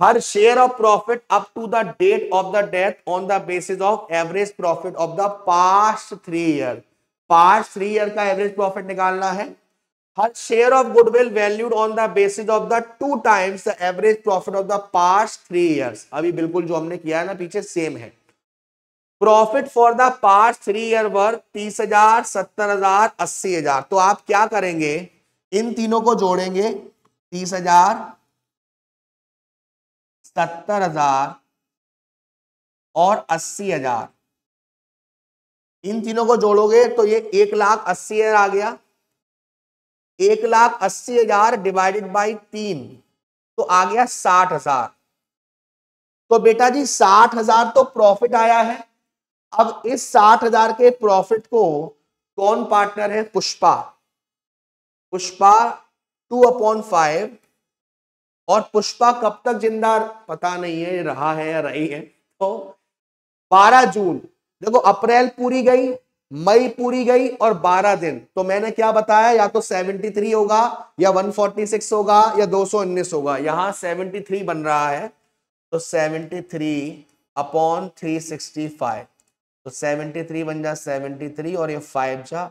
Her share of profit up to the date of the death on the basis of average profit of the past 3 year. Past 3 year का एवरेज प्रॉफिट निकालना है। Her share of goodwill valued on the basis of the 2 times the average profit of the past 3 years. अभी बिल्कुल जो हमने किया है ना पीछे सेम है। Profit for the past 3 year worth 30,000, 70,000, 80,000। तो आप क्या करेंगे, इन तीनों को जोड़ेंगे, 30,000, 70,000 और 80,000। इन तीनों को जोड़ोगे तो ये 1,80,000 आ गया। 1,80,000 डिवाइडेड बाई 3 तो आ गया 60,000। तो बेटा जी 60,000 तो प्रॉफिट आया है। अब इस 60,000 के प्रॉफिट को कौन पार्टनर है, पुष्पा। पुष्पा 2/5। और पुष्पा कब तक जिंदा पता नहीं है, रहा है या रही है। तो 12 जून, देखो अप्रैल पूरी गई, मई पूरी गई और 12 दिन। तो मैंने क्या बताया, या तो 73 होगा या 146 होगा या 219 होगा। यहां 73 बन रहा है, तो 73/365। तो 73 बन जा 73 और ये 5 जा,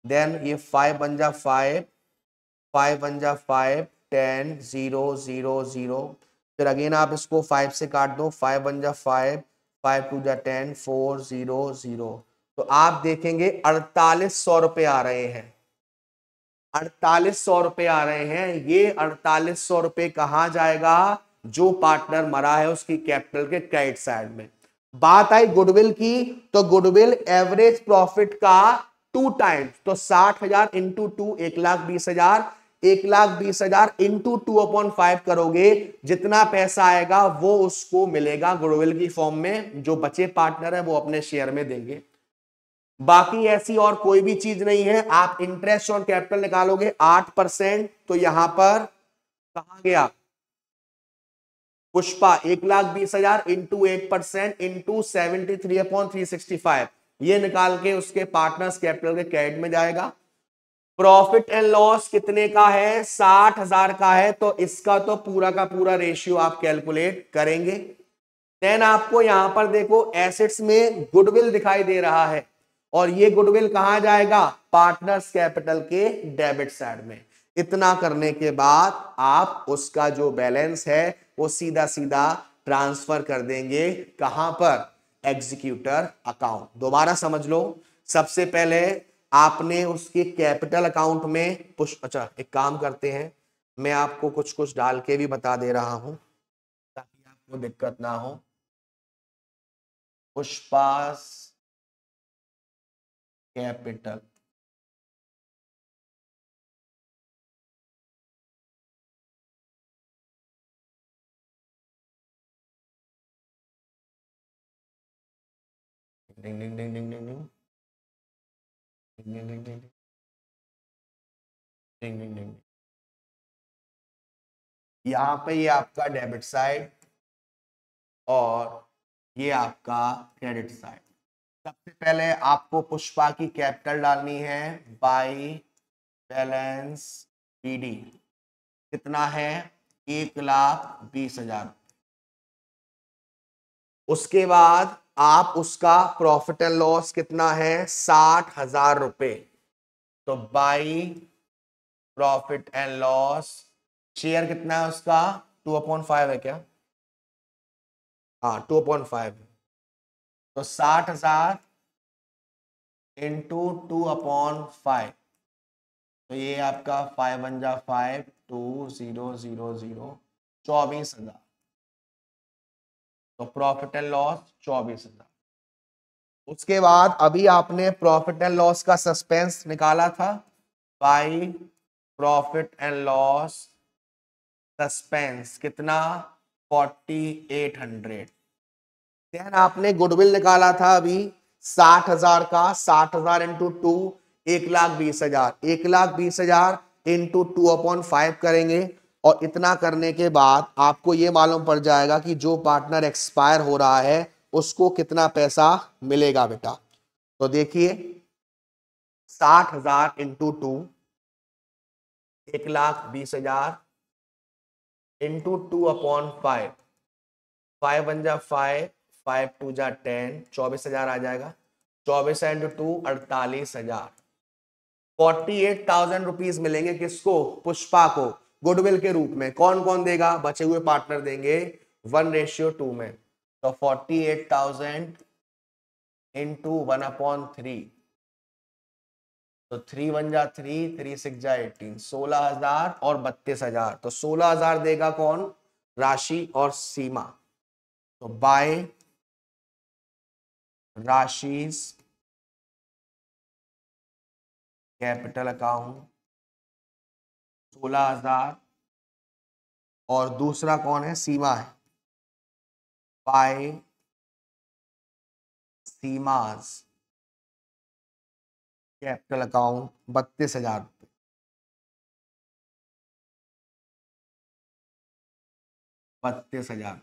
देन ये 5 बन जा 5 बन जा 5 10 0 0 0। फिर अगेन आप इसको 5 से काट दो, 5 बन जा 5 2 जा 10 4 0 0। तो आप देखेंगे 4800 रुपए आ रहे हैं। 4800 रुपए आ रहे हैं। ये 4800 रुपए कहां जाएगा, जो पार्टनर मरा है उसकी कैपिटल के क्रेडिट साइड में। बात आई गुडविल की, तो गुडविल एवरेज प्रॉफिट का 2 टाइम्स, तो 60,000 इंटू 2 1,20,000, 1,20,000 इंटू 2/5 करोगे, जितना पैसा आएगा वो उसको मिलेगा गुडविल की फॉर्म में। जो बचे पार्टनर है वो अपने शेयर में देंगे। बाकी ऐसी और कोई भी चीज नहीं है। आप इंटरेस्ट ऑन कैपिटल निकालोगे 8%, तो यहां पर कहां गया, पुष्पा 1,20,000 इंटू 8% इंटू 73/365, ये निकाल के उसके पार्टनर्स कैपिटल के क्रेडिट में जाएगा। प्रॉफिट एंड लॉस कितने का है, 60,000 का है, तो इसका तो पूरा का पूरा रेशियो आप कैलकुलेट करेंगे। देन आपको यहां पर देखो एसेट्स में गुडविल दिखाई दे रहा है, और ये गुडविल कहां जाएगा, पार्टनर्स कैपिटल के डेबिट साइड में। इतना करने के बाद आप उसका जो बैलेंस है वो सीधा सीधा ट्रांसफर कर देंगे, कहां पर, एग्जीक्यूटर अकाउंट। दोबारा समझ लो, सबसे पहले आपने उसके कैपिटल अकाउंट में अच्छा एक काम करते हैं, मैं आपको कुछ कुछ डाल के भी बता दे रहा हूं ताकि आपको दिक्कत ना हो। पुष्पास कैपिटल, डिंग डिंग डिंग डिंग डिंग डिंग डिंग डिंग डिंग डिंग डिंग। यहाँ पे ये आपका डेबिट साइड और ये आपका क्रेडिट साइड। सबसे पहले आपको पुष्पा की कैपिटल डालनी है बाई बैलेंस पीडी, कितना है, 1,20,000। उसके बाद आप उसका प्रॉफिट एंड लॉस कितना है, 60,000 रुपए। तो by profit and loss, share कितना है उसका, 2/5 है क्या, हाँ 2/5। तो 60,000 इंटू 2/5, तो ये आपका 5 बन जा 5 2 0 0 0, 24,000। तो प्रॉफिट एंड लॉस 24,000। उसके बाद अभी आपने प्रॉफिट एंड लॉस का सस्पेंस निकाला था, by profit and loss suspense कितना, 4,800। देन आपने गुडविल निकाला था अभी 60,000 का, 60,000 इंटू 2 1,20,000, 1,20,000 इंटू 2/5 करेंगे, और इतना करने के बाद आपको ये मालूम पड़ जाएगा कि जो पार्टनर एक्सपायर हो रहा है उसको कितना पैसा मिलेगा बेटा। तो देखिए 60,000 इंटू 2, 1,20,000 इंटू 2/5, 5 1 जा 5, 5 2 जा 10, 24,000 आ जाएगा। 24 इंटू 2 48,000। 48,000 रुपीज मिलेंगे किसको? पुष्पा को गुडविल के रूप में। कौन कौन देगा? बचे हुए पार्टनर देंगे 1:2 में। तो 48,000 इंटू 1/3, तो 3 1 जा 3, 3 6 जा 18, 16,000 और 32,000। तो 16,000 देगा कौन? राशि और सीमा। तो बाय राशिस कैपिटल अकाउंट 16,000, और दूसरा कौन है? सीमा है। बाय सीमास कैपिटल अकाउंट 32,000 रुपये। 32,000,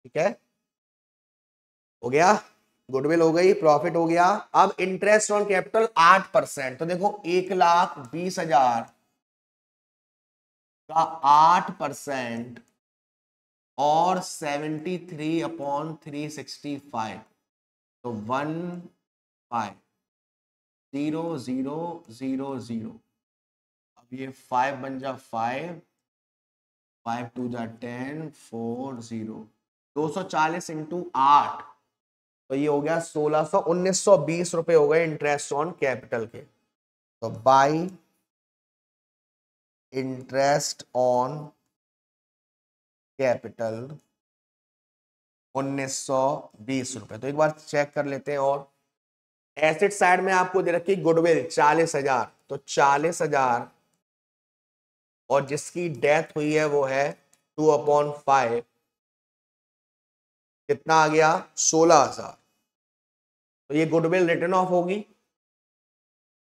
ठीक है, हो गया। गुडविल हो गई, प्रॉफिट हो गया। अब इंटरेस्ट ऑन कैपिटल 8%। तो देखो 1,20,000 का 8% और 73/365, तो 1,5,0,0,0,0। अब ये 5 बन जा 5, 5 2 जा 10, 4 0, 240 इंटू 8, तो ये हो गया 1600, 1920 रुपए हो गए इंटरेस्ट ऑन कैपिटल के। तो बाई इंटरेस्ट ऑन कैपिटल 1920 रुपए। तो एक बार चेक कर लेते हैं। और एसेट साइड में आपको दे रखी गुडविल 40,000, तो 40,000, और जिसकी डेथ हुई है वो है 2/5, कितना आ गया? 16,000। तो ये गुडविल रिटर्न ऑफ होगी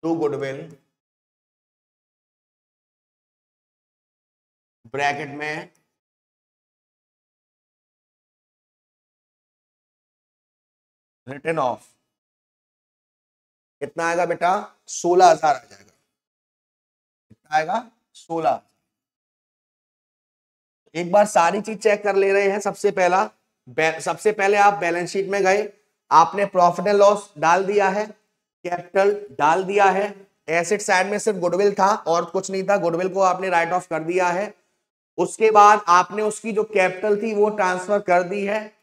टू गुडविल, ब्रैकेट में रिटर्न ऑफ, कितना आएगा बेटा? 16,000 आ जाएगा। कितना आएगा? 16। एक बार सारी चीज चेक कर ले रहे हैं। सबसे पहले आप बैलेंस शीट में गए, आपने प्रॉफिट एंड लॉस डाल दिया है, कैपिटल डाल दिया है, एसेट साइड में सिर्फ गुडविल था और कुछ नहीं था, गुडविल को आपने राइट ऑफ कर दिया है। उसके बाद आपने उसकी जो कैपिटल थी वो ट्रांसफर कर दी है,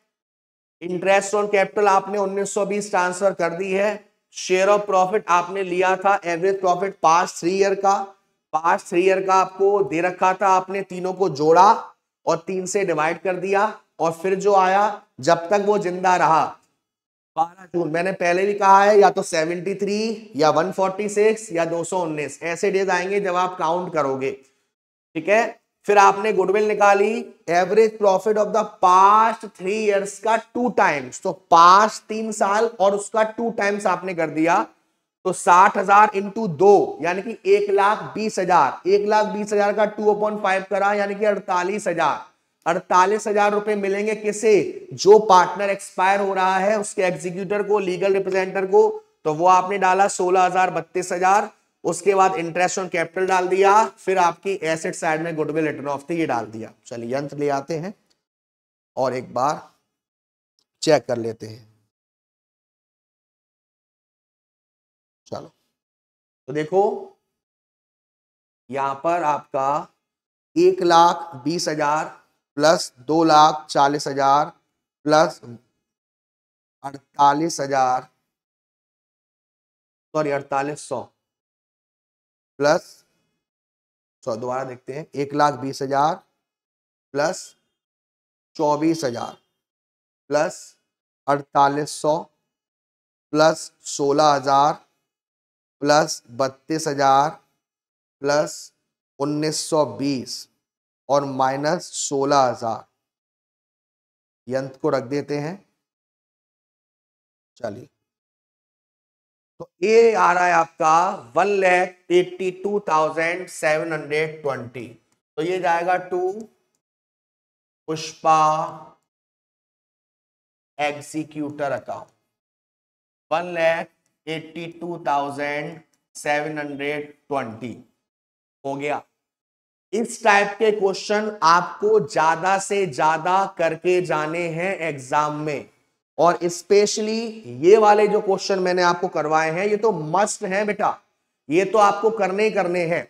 इंटरेस्ट ऑन कैपिटल आपने 1920 ट्रांसफर कर दी है। शेयर ऑफ प्रॉफिट आपने लिया था, एवरेज प्रॉफिट पास्ट 3 ईयर का, पास्ट 3 ईयर का आपको दे रखा था, आपने तीनों को जोड़ा और 3 से डिवाइड कर दिया, और फिर जो आया जब तक वो जिंदा रहा 12 जून, मैंने पहले भी कहा है या तो 73 या 146 या 219 ऐसे डेज आएंगे जब आप काउंट करोगे, ठीक है। फिर आपने गुडविल निकाली, average profit of the past 3 years का 2 टाइम्स, तो पास्ट 3 साल और उसका 2 टाइम्स आपने कर दिया। तो 60,000 इंटू 2 यानी कि 1,20,000, 1,20,000 का 2/5 करा यानी कि 48,000। 48,000 रुपए मिलेंगे किसे? जो पार्टनर एक्सपायर हो रहा है उसके एग्जीक्यूटर को, लीगल रिप्रेजेंटेटर को। तो वो आपने डाला 16,000, 32,000। उसके बाद इंटरेस्ट ऑन कैपिटल डाल दिया, फिर आपकी एसेट साइड में गुडविल रिटर्न ऑफ थी, ये डाल दिया। चलिए यंत्र ले आते हैं और एक बार चेक कर लेते हैं। चलो तो देखो यहां पर आपका 1,20,000 प्लस 2,40,000 प्लस 48,000, सॉरी 4800 प्लस, दोबारा देखते हैं, 1,20,000 plus 24,000 plus 4800 plus 16,000 plus 32,000 plus 1920 और माइनस 16,000। यंत्र को रख देते हैं। चलिए तो ये आ रहा है आपका 1,82,720। तो ये जाएगा टू पुष्पा एग्जीक्यूटर अकाउंट 1,82,720 हो गया। इस टाइप के क्वेश्चन आपको ज्यादा से ज्यादा करके जाने हैं एग्जाम में, और स्पेशली ये वाले जो क्वेश्चन मैंने आपको करवाए हैं ये तो मस्ट है बेटा, ये तो आपको करने ही करने हैं।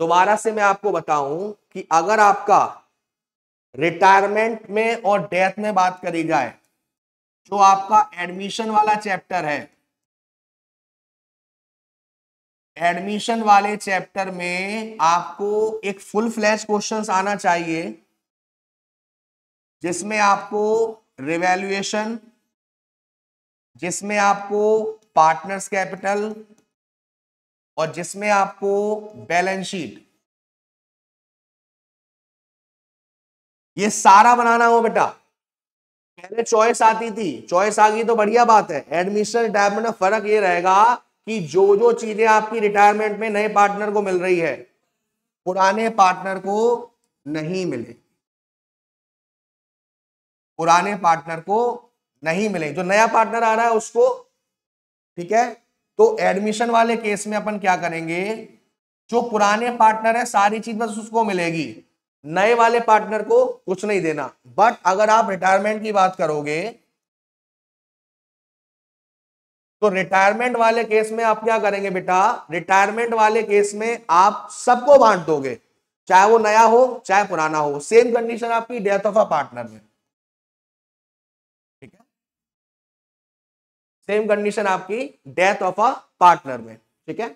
दोबारा से मैं आपको बताऊं कि अगर आपका रिटायरमेंट में और डेथ में बात करी जाए, जो आपका एडमिशन वाला चैप्टर है, एडमिशन वाले चैप्टर में आपको एक फुल फ्लैश क्वेश्चंस आना चाहिए, जिसमें आपको रिवैल्यूएशन, जिसमें आपको पार्टनर्स कैपिटल, और जिसमें आपको बैलेंस शीट, ये सारा बनाना हो बेटा। पहले चॉइस आती थी, चॉइस आ गई तो बढ़िया बात है। एडमिशन रिटायरमेंट में फर्क ये रहेगा कि जो जो चीजें आपकी रिटायरमेंट में नए पार्टनर को मिल रही है, पुराने पार्टनर को नहीं मिले, पुराने पार्टनर को नहीं मिले, जो नया पार्टनर आ रहा है उसको। ठीक है, तो एडमिशन वाले केस में अपन क्या करेंगे, जो पुराने पार्टनर है सारी चीज बस उसको मिलेगी, नए वाले पार्टनर को कुछ नहीं देना। बट अगर आप रिटायरमेंट की बात करोगे तो रिटायरमेंट वाले केस में आप क्या करेंगे बेटा, रिटायरमेंट वाले केस में आप सबको बांट दोगे, चाहे वो नया हो चाहे पुराना हो। सेम कंडीशन आपकी डेथ ऑफ अ पार्टनर में, ठीक है, सेम कंडीशन आपकी डेथ ऑफ अ पार्टनर में। ठीक है,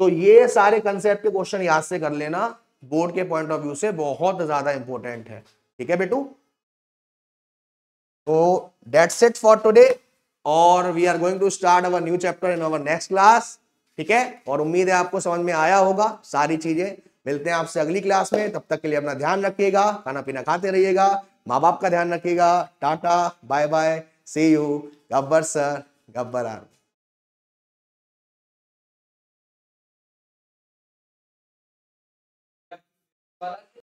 तो ये सारे कंसेप्ट के क्वेश्चन याद से कर लेना, बोर्ड के पॉइंट ऑफ व्यू से बहुत ज्यादा इंपॉर्टेंट है। ठीक है बेटू, तो दैट्स इट फॉर टुडे, और we are going to start our new chapter in our next class. ठीक है, और उम्मीद है आपको समझ में आया होगा सारी चीजें। मिलते हैं आपसे अगली क्लास में, तब तक के लिए अपना ध्यान रखिएगा, खाना पीना खाते रहिएगा, माँ बाप का ध्यान रखिएगा। Tata bye bye, see you. Gabbar sir, Gabbar army.